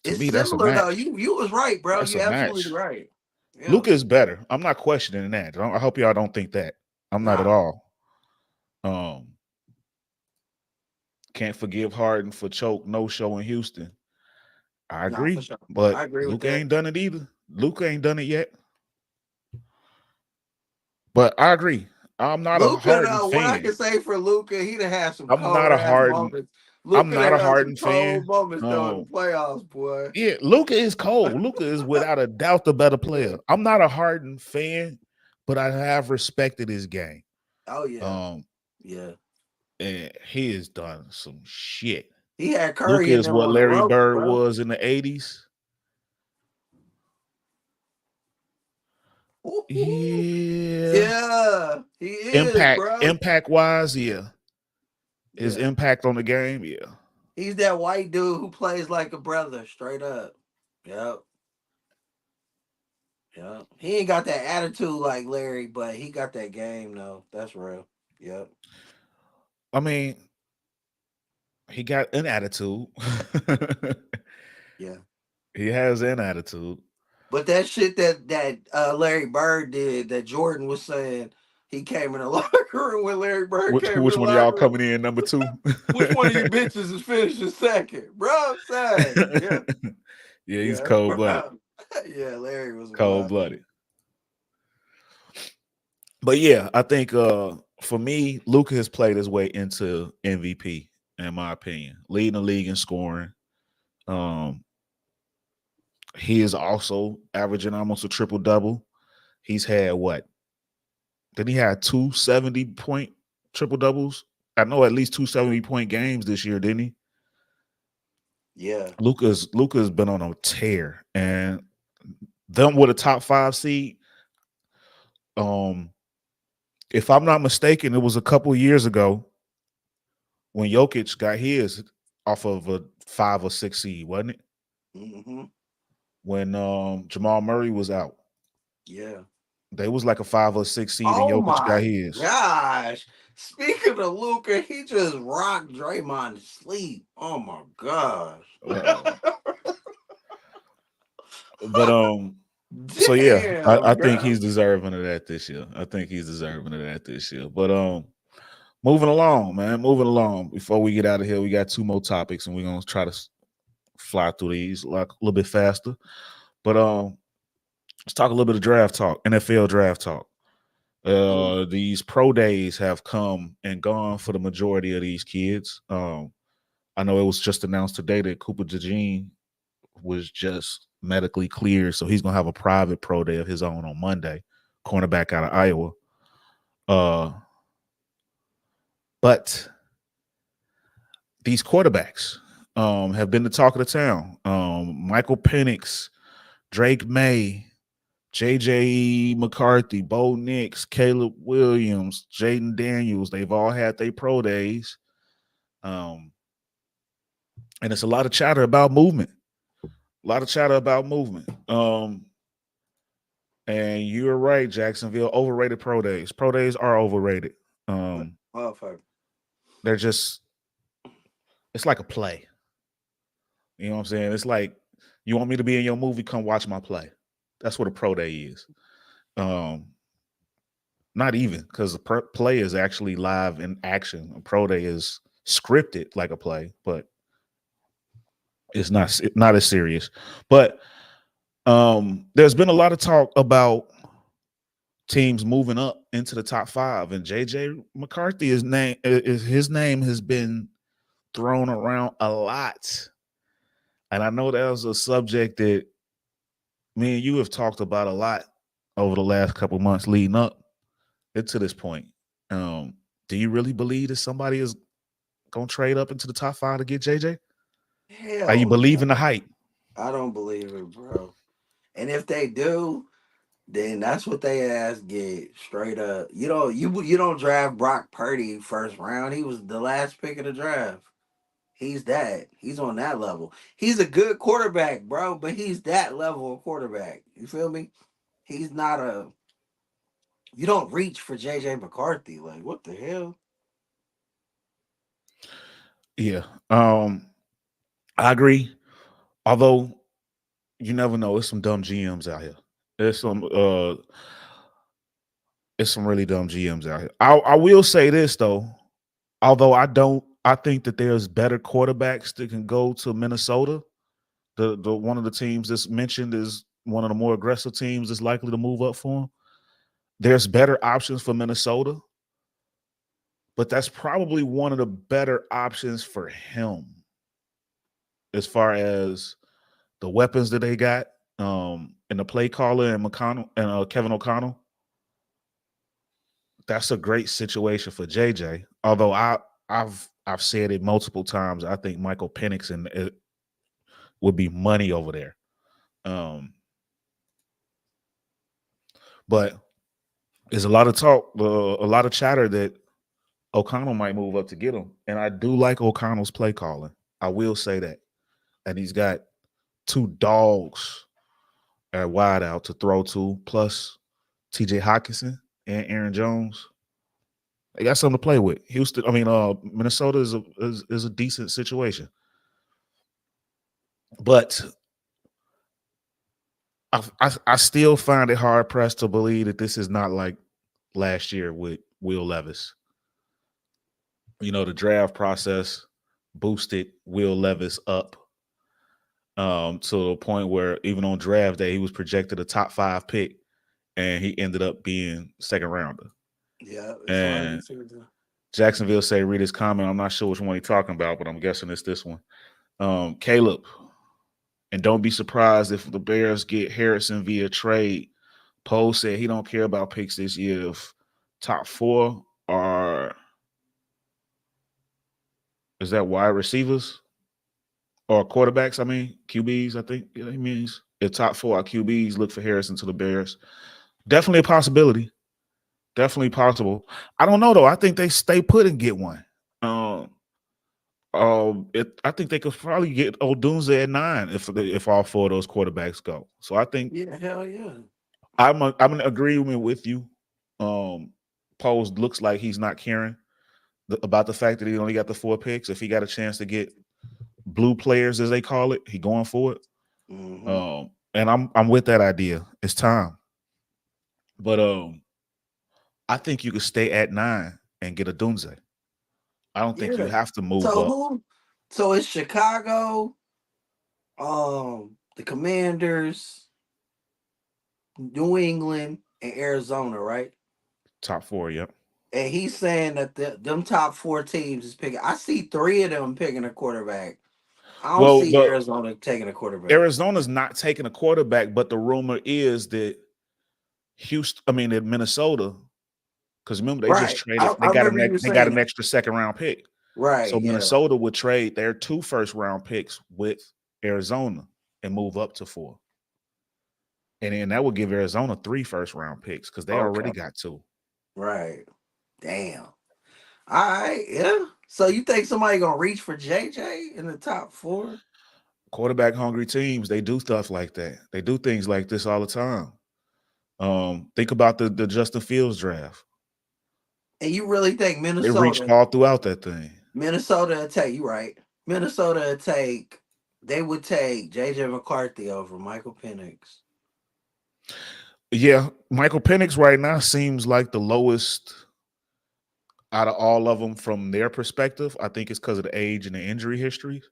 It's me, that's a similar though. match. You was right, bro. That's You a absolutely match. right. Yeah. Luka is better. I'm not questioning that. I hope y'all don't think that. I'm not at all. Can't forgive Harden for no show in Houston. I agree. For sure. But I agree with Luka that. ain't done it either. Luka ain't done it yet. But I agree. I'm not a Harden fan. What I can say for Luka, he done had some I'm not a Harden. moments. I'm not a Harden fan. Moments though in the playoffs, boy. Yeah, Luka is cold. Luka is without a doubt the better player. Yeah. I'm not a Harden fan, but I have respected his game. Oh yeah. And he has done some shit. He had Curry. Luka is what Larry Bird was in the 80s. Yeah, he is, bro. Impact wise, yeah. His impact on the game, yeah. He's that white dude who plays like a brother, straight up. Yep. He ain't got that attitude like Larry, but he got that game though. That's real. Yep. I mean, he got an attitude. Yeah. He has an attitude. But that shit that Larry Bird did, that Jordan was saying, he came in the locker room when Larry Bird came in the locker room. Which one of y'all coming in number 2? Which one of you bitches is finishing second? Bro, sad. Yeah. Yeah, he's cold-blooded. Yeah, Larry was cold-blooded. But yeah, I think for me, Luka has played his way into MVP, in my opinion, leading the league in scoring. He is also averaging almost a triple-double. He's had what? Then he had 2 70-point triple-doubles. I know at least 2 70-point games this year, didn't he? Yeah. Luka's been on a tear. And them with a top 5 seed, if I'm not mistaken, it was a couple years ago when Jokic got his off of a 5 or 6 seed, wasn't it? Mm-hmm. When Jamal Murray was out. Yeah. They was like a 5 or 6 seed and Jokic got his. Gosh. Speaking of Luka, he just rocked Draymond to sleep. Oh my gosh. But So yeah, Damn, I think bro. he's deserving of that this year. I think he's deserving of that this year. But moving along, man. Moving along. Before we get out of here, we got two more topics, and we're gonna try to fly through these like a little bit faster. But let's talk a little bit of draft talk, NFL draft talk. These pro days have come and gone for the majority of these kids. I know it was just announced today that 𝒾𝒏 was just medically cleared, so he's gonna have a private pro day of his own on Monday. Cornerback out of Iowa. But these quarterbacks have been the talk of the town. Michael Penix, Drake May, J.J. McCarthy, Bo Nix, Caleb Williams, Jaden Daniels. They've all had their pro days. And it's a lot of chatter about movement. And you're right, Jacksonville. Overrated pro days. Pro days are overrated. They're just, it's like a play. You know what I'm saying? It's like, you want me to be in your movie? Come watch my play. That's what a pro day is. Not even, because the play is actually live in action. A pro day is scripted like a play, but it's not as serious. But there's been a lot of talk about teams moving up into the top 5, and J.J. McCarthy, his name has been thrown around a lot. And I know that was a subject that me and you have talked about a lot over the last couple months leading up to this point. Do you really believe that somebody is gonna trade up into the top 5 to get JJ? Are you Hell believing the no. hype? I don't believe it, bro. And if they do, then that's what they ass get straight up. You don't draft Brock Purdy first round. He was the last pick of the draft. He's that. He's on that level. He's a good quarterback, bro, but he's that level of quarterback. You feel me? He's not a. You don't reach for JJ McCarthy. Like, what the hell? Yeah. I agree. Although you never know, it's some dumb GMs out here. It's some really dumb GMs out here. I will say this though, although I think that there's better quarterbacks that can go to Minnesota. The one of the teams that's mentioned is one of the more aggressive teams that's likely to move up for him. There's better options for Minnesota, but that's probably one of the better options for him as far as the weapons that they got, and the play caller and McConnell and Kevin O'Connell. That's a great situation for JJ. Although I've said it multiple times, I think Michael Penix and it would be money over there. But there's a lot of talk, a lot of chatter that O'Connell might move up to get him. And I do like O'Connell's play calling. I will say that. And he's got 2 dogs at wide out to throw to, plus TJ Hawkinson and Aaron Jones. They got something to play with. Minnesota is a decent situation. But I still find it hard pressed to believe that this is not like last year with Will Levis. The draft process boosted Will Levis up to the point where even on draft day, he was projected a top 5 pick, and he ended up being second rounder. Yeah, it's And funny. Jacksonville say, read his comment. I'm not sure which one he's talking about, but I'm guessing it's this one. Caleb, and don't be surprised if the Bears get Harrison via trade. Poe said he don't care about picks this year. If top 4 are, is that wide receivers or quarterbacks? I mean, QBs, I think he means. If top 4 are QBs, look for Harrison to the Bears. Definitely a possibility. Definitely possible. I don't know, though. I think they stay put and get one. I think they could probably get Odunze at 9 if all 4 of those quarterbacks go. So I think, Yeah, hell yeah. I'm in agreement with you. Post looks like he's not caring about the fact that he only got the 4 picks. If he got a chance to get blue players, as they call it, he going for it. Mm-hmm. And I'm with that idea. It's time. But I think you could stay at 9 and get a 𝑎 I don't think you Yeah. have to move So up. who? So it's Chicago, the Commanders, New England, and Arizona, right? Top 4, yep. And he's saying that them top four teams is picking. I see three of them picking a quarterback. I don't Well, see but Arizona taking a quarterback. Arizona's not taking a quarterback, but the rumor is that that Minnesota, because remember they just Right. traded, I remember you were they got saying an that. extra second round pick. Right. So Yeah. Minnesota would trade their 2 first-round picks with Arizona and move up to 4. And then that would give Arizona 3 first-round picks because they Okay. already got 2. Right. Damn. All right. Yeah. So you think somebody gonna reach for JJ in the top four? Quarterback hungry teams, they do stuff like that. They do things like this all the time. Think about the Justin Fields draft. And you really think They reached Minnesota? all throughout that thing. Minnesota will take you right. Minnesota will take. They would take JJ McCarthy over Michael Penix. Yeah, Michael Penix right now seems like the lowest out of all of them from their perspective. I think it's because of the age and the injury history.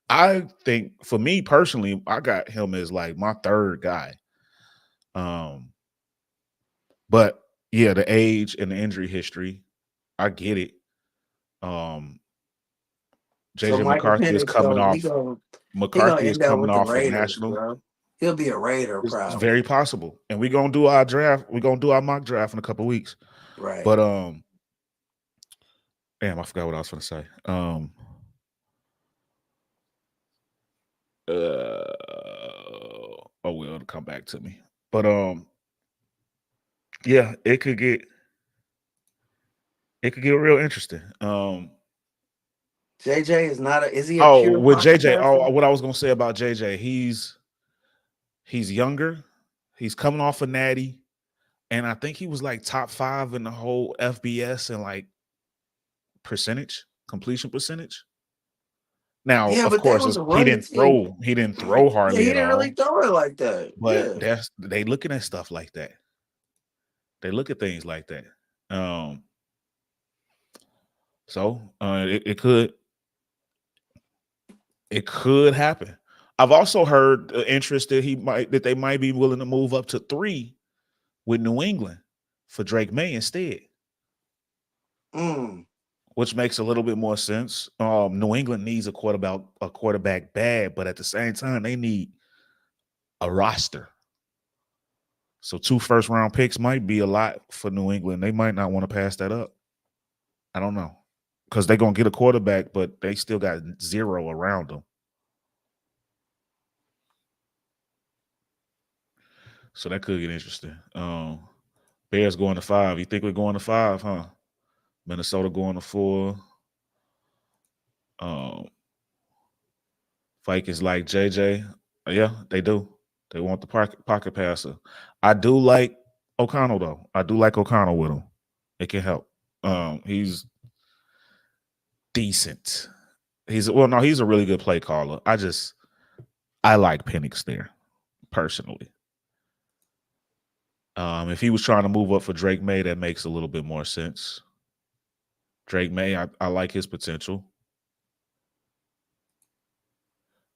I think for me personally, I got him as like my 3rd guy. But yeah, the age and the injury history, I get it. So JJ Michael McCarthy is Penix coming go. off. He gonna McCarthy is end up coming with the off a Raiders, national. bro. He'll be a Raider It's probably. very possible, and we're gonna do our draft. We're gonna do our mock draft in a couple weeks. Right. But damn, I forgot what I was gonna say. Oh well, it'll come back to me. But yeah, it could get real interesting. JJ is not a. Is he a Oh, pure with pocket JJ, passer? what I was gonna say about JJ, he's younger, he's coming off a natty, and I think he was like top 5 in the whole FBS and like completion percentage. Now, Yeah, of but they course, was a running team. he didn't throw Yeah, hardly he at didn't really all. throw it like that. But Yeah. they looking at stuff like that. They look at things like that. So it could happen. I've also heard interest that they might be willing to move up to 3 with New England for Drake May instead, which makes a little bit more sense. New England needs a quarterback bad, but at the same time, they need a roster. So 2 first-round picks might be a lot for New England. They might not want to pass that up. I don't know, because they're gonna get a quarterback, but they still got 0 around them. So that could get interesting. Bears going to 5. You think we're going to 5, huh? Minnesota going to 4. Vikings like JJ. Yeah, they do. They want the pocket passer. I do like O'Connell, though. I do like O'Connell with him. It can help. He's decent. He's a really good play caller. I like Penix there, personally. If he was trying to move up for Drake May, that makes a little bit more sense. Drake May, I like his potential.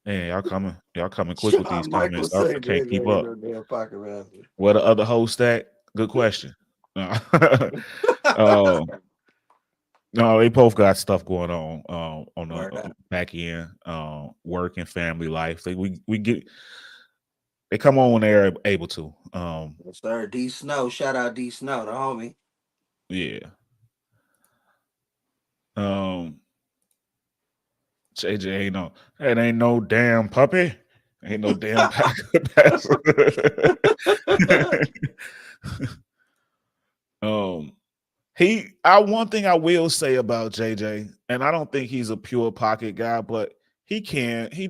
Hey, y'all coming quick with these John Michael comments. I said can't JJ keep ain't up. no damn pocket passer. Where the other hosts at? Good question. No, they both got stuff going on the back end, work and family life. They come on when they're able to. Yes, sir. D Snow, shout out D Snow, the homie. Yeah. JJ ain't no damn puppy. Ain't no damn passer. One thing I will say about JJ, and I don't think he's a pure pocket guy, but he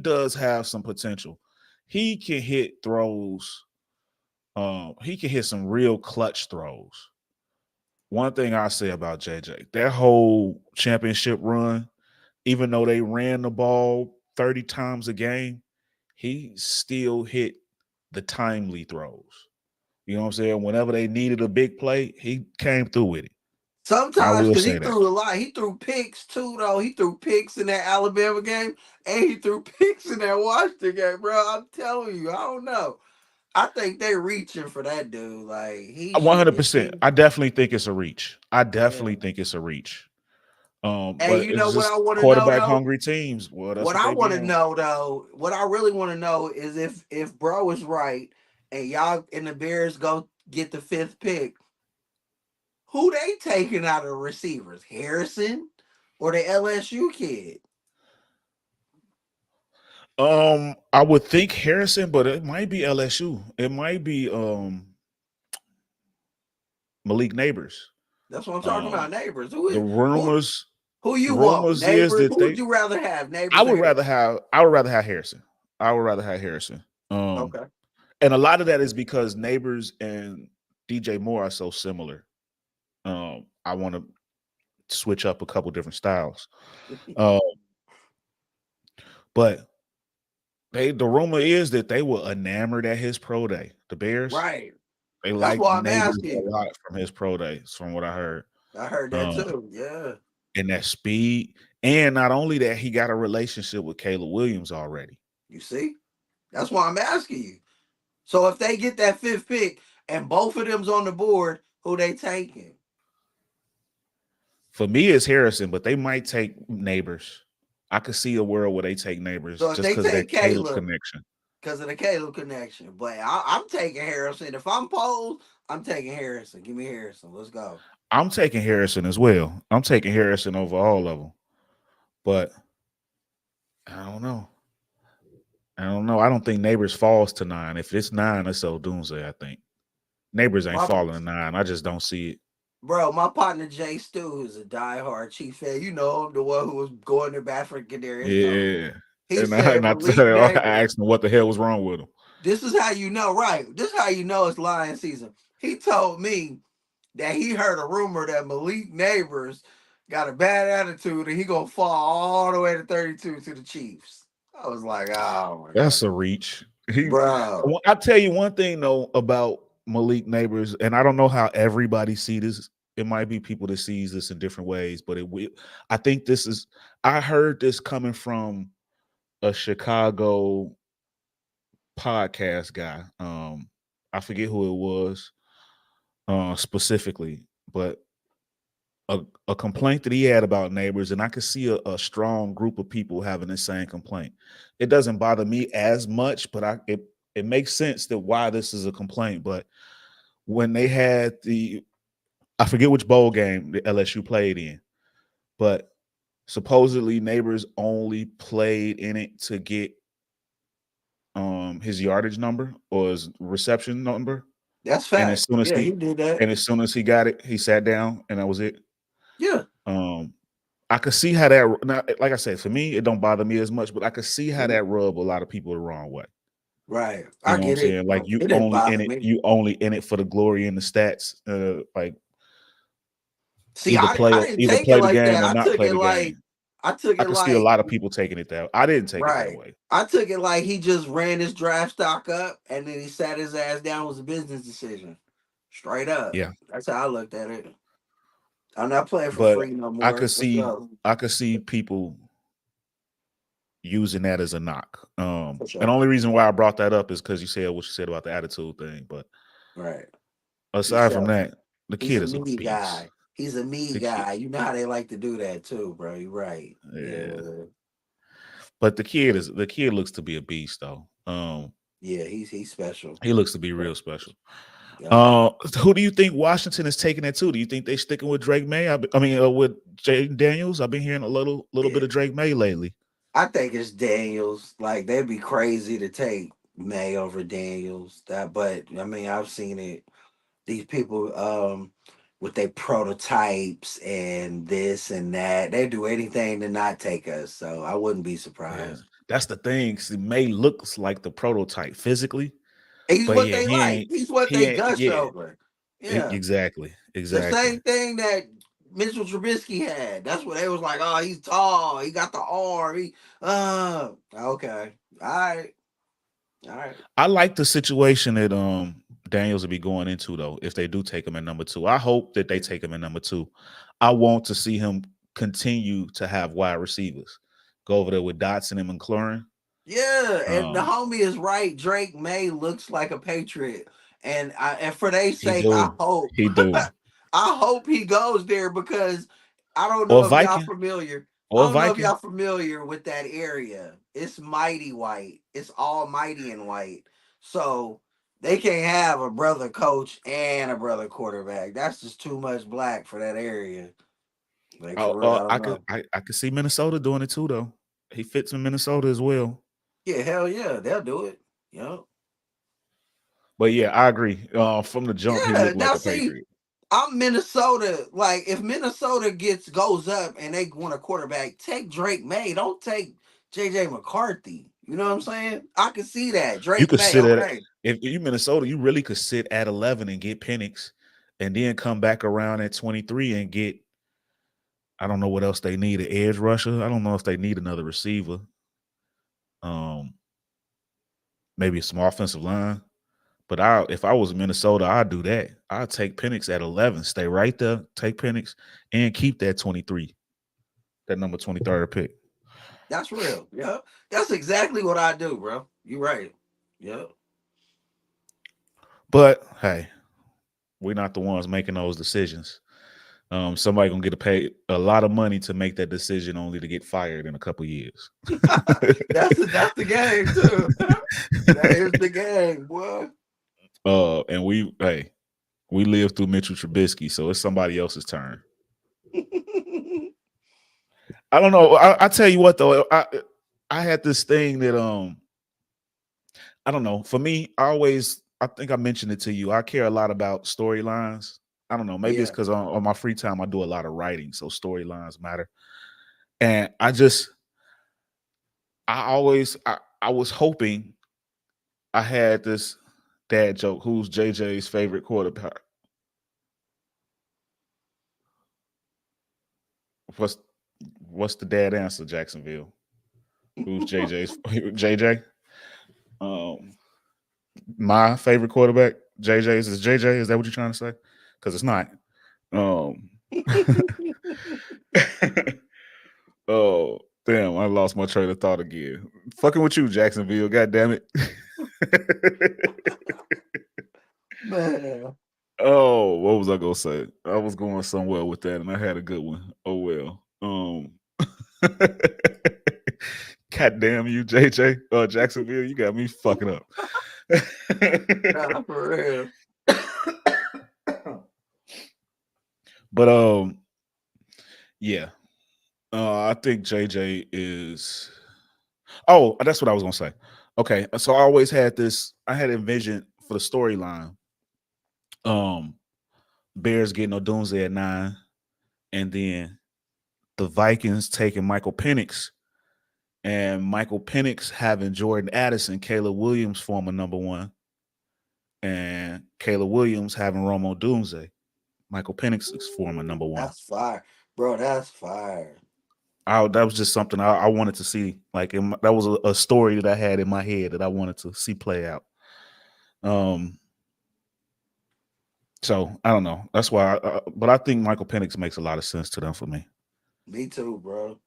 does have some potential. He can hit throws. He can hit some real clutch throws. One thing I say about JJ, that whole championship run, even though they ran the ball 30 times a game, he still hit the timely throws. You know what I'm saying? Whenever they needed a big play, he came through with it. I Sometimes, will because he say that. threw a lot. He threw picks too, though. He threw picks in that Alabama game, and he threw picks in that Washington game, bro. I'm telling you, I don't know. I think they're reaching for that dude. Like he should. If 100%. he, I definitely think it's a reach. I yeah. definitely think it's a reach. And But you know it's what just I want to know quarterback though. hungry teams. Well, that's What what I they want be to on. know though, what I really want to know is if bro is right and y'all and the Bears go get the fifth pick, who they taking out of receivers? Harrison or the LSU kid? I would think Harrison, but it might be LSU. It might be Malik Neighbors. That's what I'm talking about. Um, Neighbors. the Who rumors who you want? rumors is Neighbors. that Who would they you rather have? I Neighbors or would rather Harrison? have I would rather have Harrison. I would rather have Harrison. Okay. And a lot of that is because Neighbors and DJ Moore are so similar. I want to switch up a couple different styles. Uh, but the rumor is that they were enamored at his pro day. The Bears, Right. they That's liked why I'm Neighbors asking a you. lot from his pro days, from what I heard. I heard that Um, too. Yeah. and that speed. And not only that, he got a relationship with Caleb Williams already. You see? That's why I'm asking you. So if they get that fifth pick and both of them's on the board, who they taking? For me, it's Harrison, but they might take Neighbors. I could see a world where they take Neighbors So if just they because of take that Caleb Caleb connection. because of the Caleb connection, but I'm taking Harrison. If I'm posed, I'm taking Harrison. Give me Harrison. Let's go. I'm taking Harrison as well. I'm taking Harrison over all of them. But I don't know. I don't know. I don't think Neighbors falls to 9. If it's 9, it's 𝐻𝑠𝑏 𝑴𝒚, I think. Neighbors ain't My falling to 9. I just don't see it. bro, my partner Jay Stu, who's a diehard Chief fan, you know him, the one who was going to bat for Kadarius Tony. Yeah. He And said Malik I Neighbors. asked him what the hell was wrong with him. This is how you know, right? This is how you know it's lion season. He told me that he heard a rumor that Malik Neighbors got a bad attitude and he gonna fall all the way to 32 to the Chiefs. I was like, oh my god, That's a reach. bro. I tell you one thing though about Malik Neighbors, and I don't know how everybody see this. It might be people that sees this in different ways, but I think this is. I heard this coming from a Chicago podcast guy. I forget who it was specifically, but a complaint that he had about Neighbors, and I could see a strong group of people having the same complaint. It doesn't bother me as much, but it makes sense that why this is a complaint. But when they had I forget which bowl game the LSU played in, but supposedly Neighbors only played in it to get his yardage number or his reception number. That's And as facts. soon as Yeah, he did that. he got it, he sat down and that was it. Yeah. I could see how that. Now, like I said, for me, it don't bother me as much, but I could see how Mhm. that rub a lot of people the wrong way. Right. You I know what I'm get it. saying? Like It didn't bother me. you only in it for the glory and the stats. Like See, I didn't either take it play the like game that. or not play the game. I took I it could see a like lot of people taking it that. I didn't take it that right. way. I took it like he just ran his draft stock up and then he sat his ass down. It was a business decision. Straight up. Yeah, That's how I looked at it. I'm not playing for but free no more. Let's go. I could see people using that as a knock. For And the sure. only reason why I brought that up is because you said what you said about the attitude thing. But Right. He's aside from selfish. that, the He's kid a is a me beast. guy. He's a me The kid, guy. You know how they like to do that too, bro. You're right. yeah. Yeah. But the kid looks to be a beast though. Yeah, he's special. He looks to be real special. Yeah. Who do you think Washington is taking it to? Do you think they sticking with Drake May? With Jaden Daniels. I've been hearing a little bit Yeah. of Drake May lately. I think it's Daniels. Like they'd be crazy to take May over Daniels. But I mean, I've seen it. These people, with their prototypes and this and that, they do anything to not take us. So I wouldn't be Yeah, surprised. that's the thing. See, May looks like the prototype physically, He's but what yeah, they like. He's what they gush yeah, over. Yeah, exactly, the exactly. same thing that Mitchell Trubisky had. That's what they was like. Oh, he's tall. He got the arm. Okay. All right. All right. I like the situation that Daniels will be going into though. If they do take him at number 2, I hope that they take him at number 2. I want to see him continue to have wide receivers. Go over there with Dotson and McLaurin. Yeah, and the Um, homie is right. Drake May looks like a patriot, and for their he sake, I do, hope he do, I hope he goes there because I don't or know if y'all Viking, familiar. I or don't know if Viking. y'all familiar with that area. It's mighty white. It's almighty and white. So they can't have a brother coach and a brother quarterback. That's just too much black for that area. Like for real, I don't know. I could see Minnesota doing it too though. He fits in Minnesota as well. Yeah, hell yeah, they'll do it. Yep. But yeah, I agree. From the jump, he Yeah. looked like Now a see, Patriot. I'm Minnesota. Like if Minnesota goes up and they want a quarterback, take Drake May. Don't take JJ McCarthy. You know what I'm saying? I can see that. You Drake could May, sit at okay. if you Minnesota, you really could sit at 11 and get Penix, and then come back around at 23 and get. I don't know what else they need. An edge rusher. I don't know if they need another receiver. Um, maybe some offensive line. But if I was Minnesota, I'd do that. I'd take Penix at 11, stay right there, take Penix, and keep that 23, that number 23rd pick. That's real. Yep. That's exactly what I do, bro. You right. Yep. But hey, we're not the ones making those decisions. Somebody gonna get paid a lot of money to make that decision, only to get fired in a couple years. That's the game too. That is the game, boy. And we lived through Mitchell Trubisky, so it's somebody else's turn. I don't know. I tell you what though, I had this thing that I don't know. For me, I think I mentioned it to you. I care a lot about storylines. I don't know. Maybe it's Yeah, because on my free time I do a lot of writing, so storylines matter. And I was hoping I had this dad joke. Who's JJ's favorite quarterback? What's what's the dad answer, Jacksonville? Who's JJ's JJ? Um, my favorite quarterback, JJ's is JJ. Is that what you're trying to say? Because it's not. Um, oh damn! I lost my train of thought again. Fucking with you, Jacksonville. God damn it. man. Oh, what was I gonna say? I was going somewhere with that, and I had a good one. Oh well. God damn you, JJ. Jacksonville, you got me fucking up. Nah, for real. But yeah. I think JJ is. Oh, that's what I was gonna say. Okay, so I always had this. I had envisioned for the storyline. Um, Bears getting Odunze at 9, and then the Vikings taking Michael Penix, and Michael Penix having Jordan Addison, Caleb Williams former number 1, and Caleb Williams having Rome Odunze, Michael Penix is former number 1. That's fire, bro. That's fire. That was just something I wanted to see. Like that was a story that I had in my head that I wanted to see play out. Um, so I don't know. That's why. But I think Michael Penix makes a lot of sense to them for me. Me too, bro.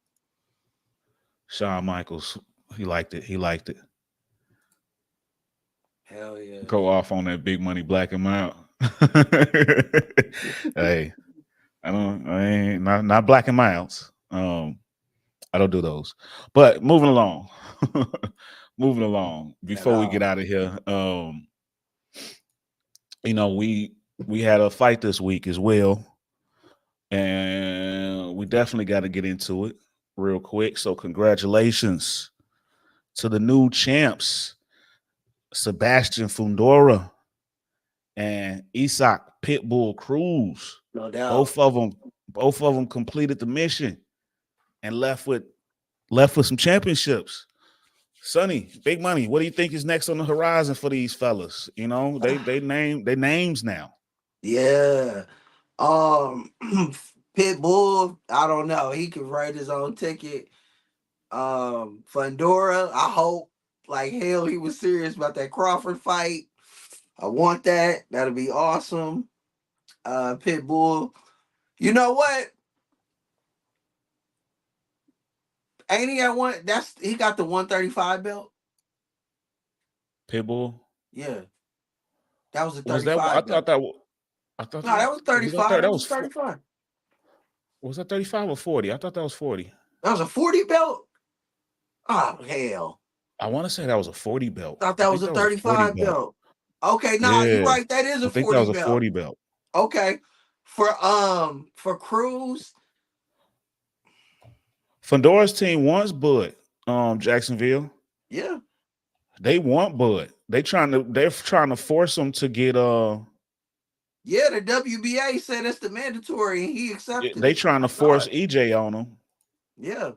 Shawn Michaels, he liked it. He liked it. Hell yeah. Go off on that big money black him out. Hey, I ain't not black and miles. I don't do those. But moving along. Moving along. At Before we get all. out of here, we had a fight this week as well. And we definitely got to get into it real quick. So congratulations to the new champs, Sebastian Fundora and Isak Pitbull Cruz. No doubt. Both of them completed the mission and left with some championships. Sonny, big money. What do you think is next on the horizon for these fellas? You know, they name their names now. Yeah. Um, Pitbull, I don't know. He could write his own ticket. Fundora, I hope. like hell he was serious about that Crawford fight. I want that. That'll be awesome. Pitbull. You know what? Ain't he at one? He got the 135 belt. Pitbull. Yeah, that was a Was that? I 35 thought belt. that. I thought No, that was was that 35. that That was was 35. was that 35 or 40? I thought that was 40. That was a 40 belt. Oh hell! I want to say that was a 40 belt. Thought I that was think a that was a 40 35 belt. belt. Okay, nah, you're Yeah, right. That is I a think that 40 was a belt. 40 belt. Okay, for Cruz. Fedora's team wants Bud. Jacksonville. Yeah, They want Bud. They're trying to force him to get yeah. The WBA said it's the mandatory, and he accepted they it. trying I to saw force it. EJ on him. Yeah,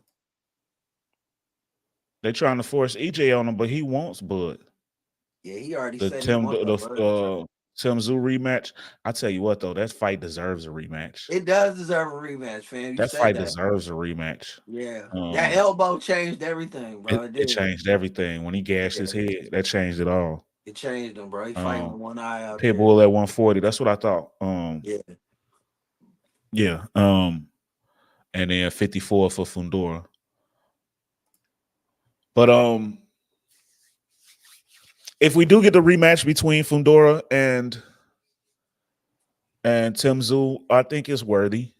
They trying to force EJ on him, but he wants Bud. yeah. He already The said he Tim wants the that blood. Tim Zoo rematch. I tell you what though, that fight deserves a rematch. It does deserve a rematch, fam. You That said fight that. deserves a rematch. Yeah, that elbow changed everything, bro. It It did. changed everything when he gashed his Yeah. head. That changed it all. It changed him, bro. He fighting with one eye out there. Pitbull at 140. That's what I thought. Yeah. Yeah. And then 54 for Fundora. But if we do get the rematch between Fundora and Tim Zoo, I think it's worthy.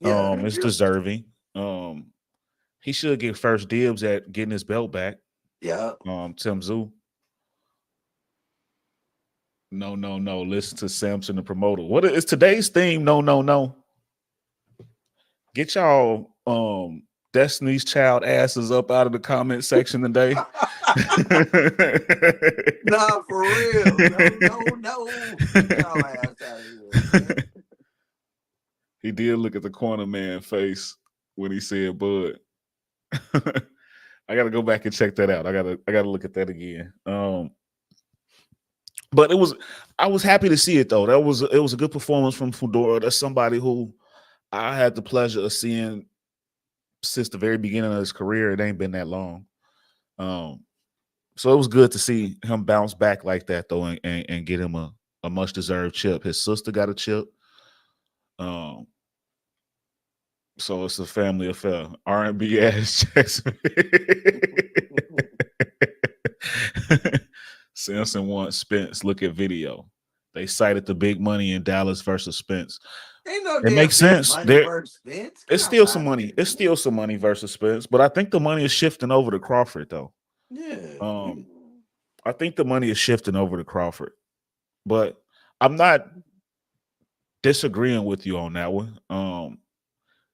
Yeah. It's deserving. He should get first dibs at getting his belt back. Yeah. Tim Zoo. No. Listen to Samson, the promoter. What is today's theme? No. Get y'all Destiny's Child asses up out of the comment section today. Nah, for real. No. Get y'all ass out of here, man. He did look at the corner man face when he said Bud. I gotta go back and check that out. I gotta look at that again. But I was happy to see it though. It was a good performance from Fundora. That's somebody who I had the pleasure of seeing since the very beginning of his career. It ain't been that long. So it was good to see him bounce back like that though, and get him a much deserved chip. His sister got a chip. So it's a family affair. R&B ass Jackson. Samson wants Spence. Look at video. They cited the big money in Dallas versus Spence. Ain't no It makes sense. It's still some money. It's still some money versus Spence, but I think the money is shifting over to Crawford though. Yeah. I think the money is shifting over to Crawford, but I'm not disagreeing with you on that one.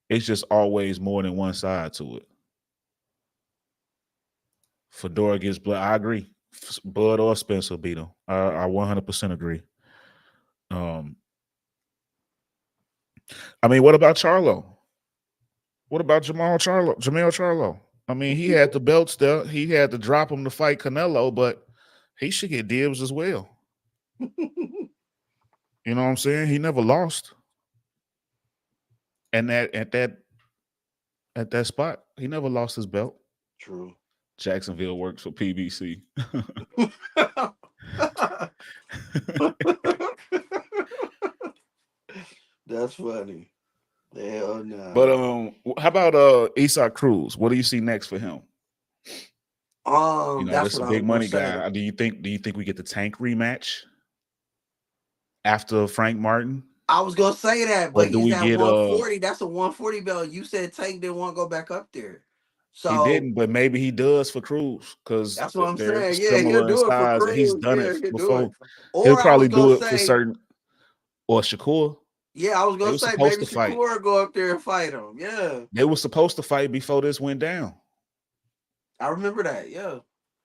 It's just always more than one side to it. Fedora gets blood. I agree. Bud or Spence will beat him. I 100% agree. I mean, what about Charlo? What about Jamel Charlo? I mean, he had the belts there. He had to drop him to fight Canelo, but he should get dibs as well. You know what I'm saying? He never lost. And at that spot, he never lost his belt. True. Jacksonville works for PBC. That's funny. Hell no. But how about Issa Cruz? What do you see next for him? That's a what big money say. guy. Do you think we get the Tank rematch after Frank Martin? I was gonna say that, but do he's we at get 140. That's a 140 belt. You said Tank didn't want to go back up there. So he didn't, but maybe he does for Cruz because that's what I'm they're saying. Yeah, similar he'll in do it for size, and he's Cruz. done Yeah, it he'll do it. before. Or He'll I was probably do gonna it for say, certain. Or Shakur. Yeah, I was They gonna were say supposed maybe to fight. Shakur go up there and fight him. Yeah, They were supposed to fight before this went down. I remember that. Yeah,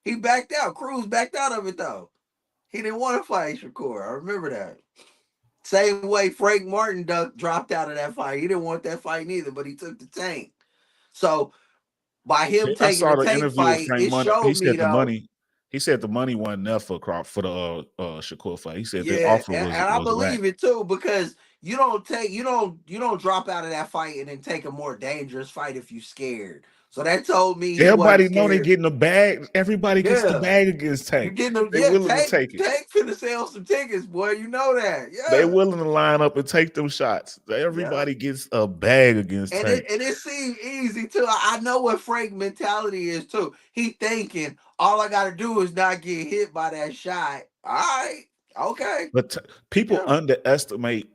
he backed out. Cruz backed out of it though. He didn't want to fight Shakur. I remember that. Same way Frank Martin dropped out of that fight. He didn't want that fight neither, but he took the Tank. So by him I taking saw the the Tank interview with fight, Frank it Money. He showed me said the though. money. He said the money wasn't enough for the Shakur fight. He said the Yeah, offer and was I whack. believe it too, because you don't drop out of that fight and then take a more dangerous fight if you scared. So that told me he wasn't Everybody know they scared. getting the bag. Everybody gets the Yeah. bag against You Tank. getting them, They yeah, willing to Tank take it. finna sell some tickets, boy. You know that. They Yeah. willing to line up and take them shots. Yeah. Everybody gets a bag against And Tank. it seemed easy too. I know what Frank mentality is too. He thinking all I gotta do is not get hit by that shot. All right. Okay. But people Yeah. underestimate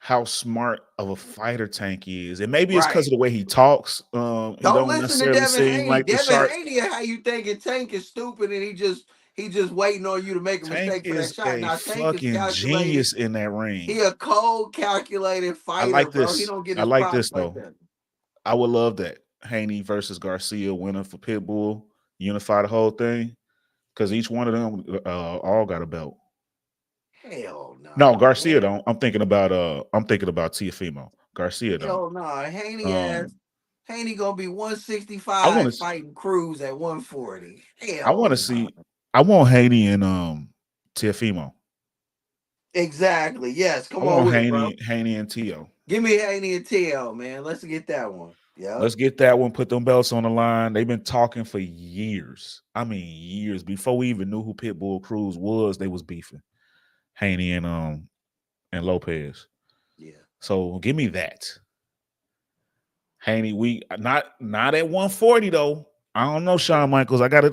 how smart of a fighter Tank is. And maybe it's because Right. of the way he talks. He Don't don't listen to necessarily Devin seem Haney. like the Devin sharp. Haney, how you thinking Tank is stupid and he just waiting on you to make a Tank mistake for that is shot. a Now Tank is fucking calculated. genius in that He ring. a cold, calculated I fighter, like bro. He this. don't get I his like props this like though. that. I would love that. Haney versus Garcia winner for Pitbull, unify the whole thing. Because each one of them all got a belt. Hell No, no, Garcia man. don't. I'm thinking about 𝒮𝑒𝒚. Garcia don't. Hell no. Um, Haney gonna be I want 165 to fighting Cruz at 140. I want Hell to no. see. I want Haney and 𝒮𝒮. Exactly. Yes. I Come on want with it, bro. Haney and Tio. Give me Haney and TL, man. Let's get that one. Yep. Let's get that one. Put them belts on the line. They've been talking for years. I mean, years before we even knew who Pitbull Cruz was. They was beefing. Haney and Lopez. Yeah. So give me that. Haney, we not at 140 though. I don't know, Shawn Michaels. I gotta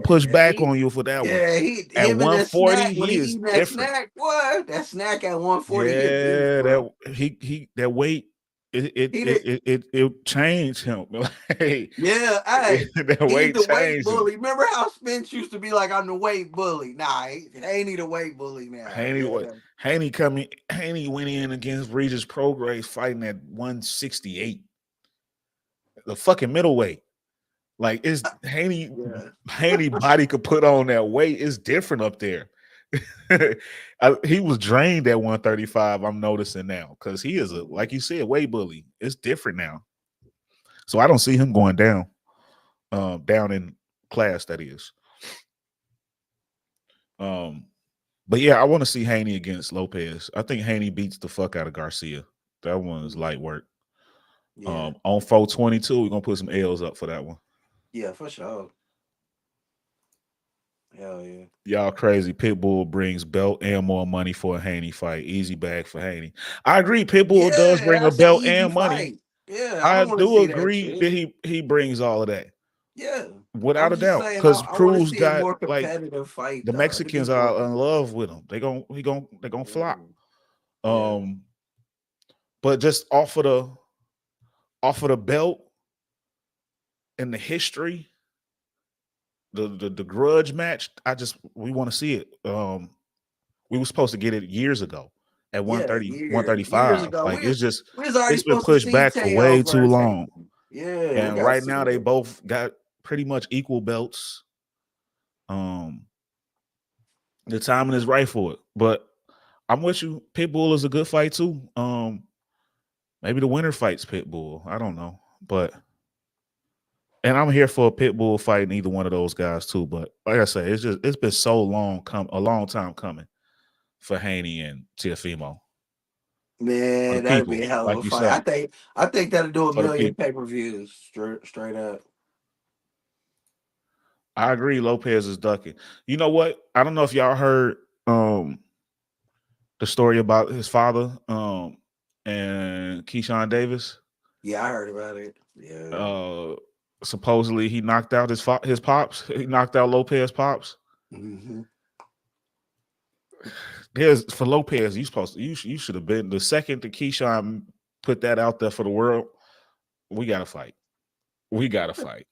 push Yeah, back on you for that one. At him and that 140, snack when he he is eating that different. snack, boy, that snack at 140, he a beast, Yeah, bro. that weight He did, it changed him. Like, yeah, hey, that he's weight the weight changed him. bully. Remember how Spence used to be like, I'm the weight bully? Nah, he ain't the weight bully now. Yeah. Haney went in against Regis Prograis fighting at 168, the fucking middleweight. Like it's Yeah. Haney body could put on that weight. It's different up there. He was drained at 135. I'm noticing now because he is like you said, weight bully. It's different now. So I don't see him going down, down in class. That is. But yeah, I want to see Haney against Lopez. I think Haney beats the fuck out of Garcia. That one's light work. Yeah. On 422, we're gonna put some L's up for that one. Yeah, for sure. Hell yeah. Y'all crazy. Pitbull brings belt and more money for a Haney fight. Easy bag for Haney. I agree. Pitbull does Yeah, bring a that's an belt easy and money. fight. Yeah, I I don't want to do see that agree shit. that he brings all of that. Yeah. Without I'm a just doubt. saying Because I want to Cruz see a got more like competitive fight the though. It'd be Mexicans more are in competitive. love with him. They're gonna flop. Yeah. But just off of the belt and the history, the grudge match, we want to see it. We were supposed to get it years ago at Yeah, 130, years 135. ago. Like We was already it's been supposed to pushed see back for Teo way too versus long. Haney. Yeah, we And gotta right see now they it. both got pretty much equal belts. The timing is right for it. But I'm with you. Pitbull is a good fight too. Maybe the winner fights Pitbull. I don't know. And I'm here for a Pitbull fight in either one of those guys too. But like I say, it's been so long a long time coming for Haney and Teofimo. For the Man, that'd be people, a hell of like a you fight. say. I think that'll do a For the million people. pay-per-views straight up. I agree. Lopez is ducking. You know what? I don't know if y'all heard the story about his father and Keyshawn Davis. Yeah, I heard about it. Yeah. Supposedly he knocked out his pops. He knocked out Lopez pops. Mm-hmm. For Lopez, you should have been the second that Keyshawn put that out there for the world. We gotta fight. We gotta fight.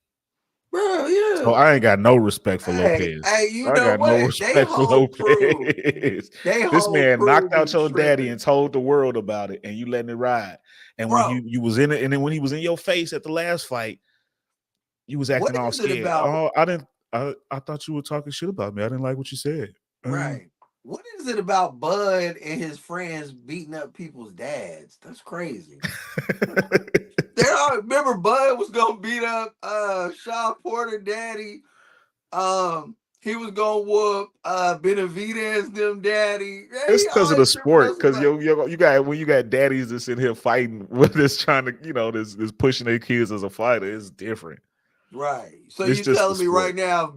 Bro, yeah. So I ain't got no respect for Hey, Lopez. you I know got no what? They respect for whole crew. Lopez. They This whole man crew knocked out be your daddy tripping. and told the world about it, and you letting it ride. And when Bro, you was in it, and then when he was in your face at the last fight, you was what acting all is it scared. about? Oh, I didn't. I thought you were talking shit about me. I didn't like what you said. Right. What is it about Bud and his friends beating up people's dads? That's crazy. Remember Bud was gonna beat up Shaw Porter daddy. he was gonna whoop Benavidez them daddy. Yeah, It's he because of the always tripping sport. us Because about. you got when you got daddies that's in here fighting with this trying to this pushing their kids as a fighter. It's different. Right. So It's you just the telling me right sport. now if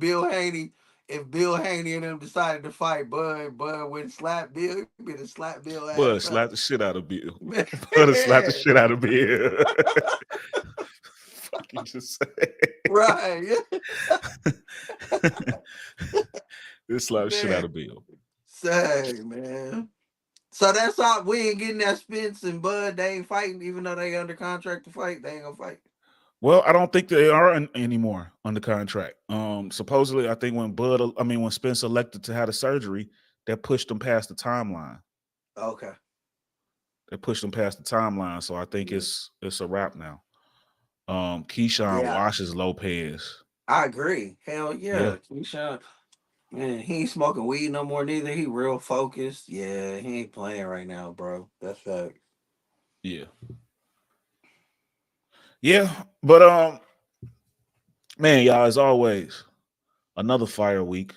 Bill Haney and them decided to fight Bud wouldn't slap Bill, he'd be to slap Bill Bud ass slap up. the shit out of Bill. Man. Bud slap the shit out of Bill. Fuck you just say. Right. This slap shit out Man. of Bill. Say, man. So that's all. We ain't getting that Spence and Bud. They ain't fighting, even though they under contract to fight. They ain't gonna fight. Well, I don't think they are anymore under contract. Supposedly, I think when Spence elected to have the surgery, that pushed them past the timeline. Okay. They pushed them past the timeline, so I think it's a wrap now. Keyshawn washes Lopez. I agree. Hell yeah. Keyshawn, man, he ain't smoking weed no more neither. He real focused. Yeah, he ain't playing right now, bro. That's fact. Yeah. Yeah, but man, y'all, as always, another fire week.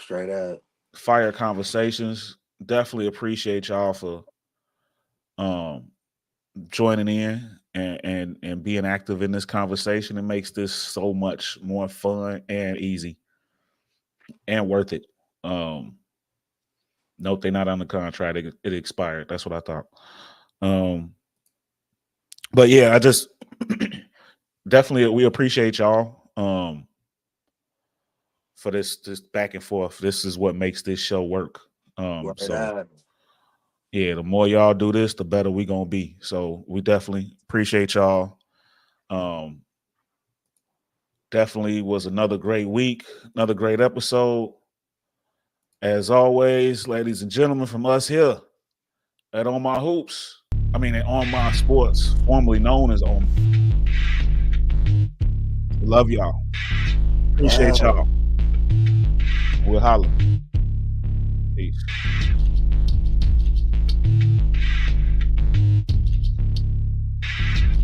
Straight up. Fire conversations. Definitely appreciate y'all for joining in and being active in this conversation. It makes this so much more fun and easy and worth it. Note they're not under contract. It expired. That's what I thought. But yeah, I just definitely we appreciate y'all for this back and forth. This is what makes this show work. So yeah, the more y'all do this, the better we gonna be. So we definitely appreciate y'all. Definitely was another great week, another great episode. As always, ladies and gentlemen, from us here at On My Hoops, at On My Sports, formerly known as On. We love y'all. Appreciate y'all. We'll holler. Peace.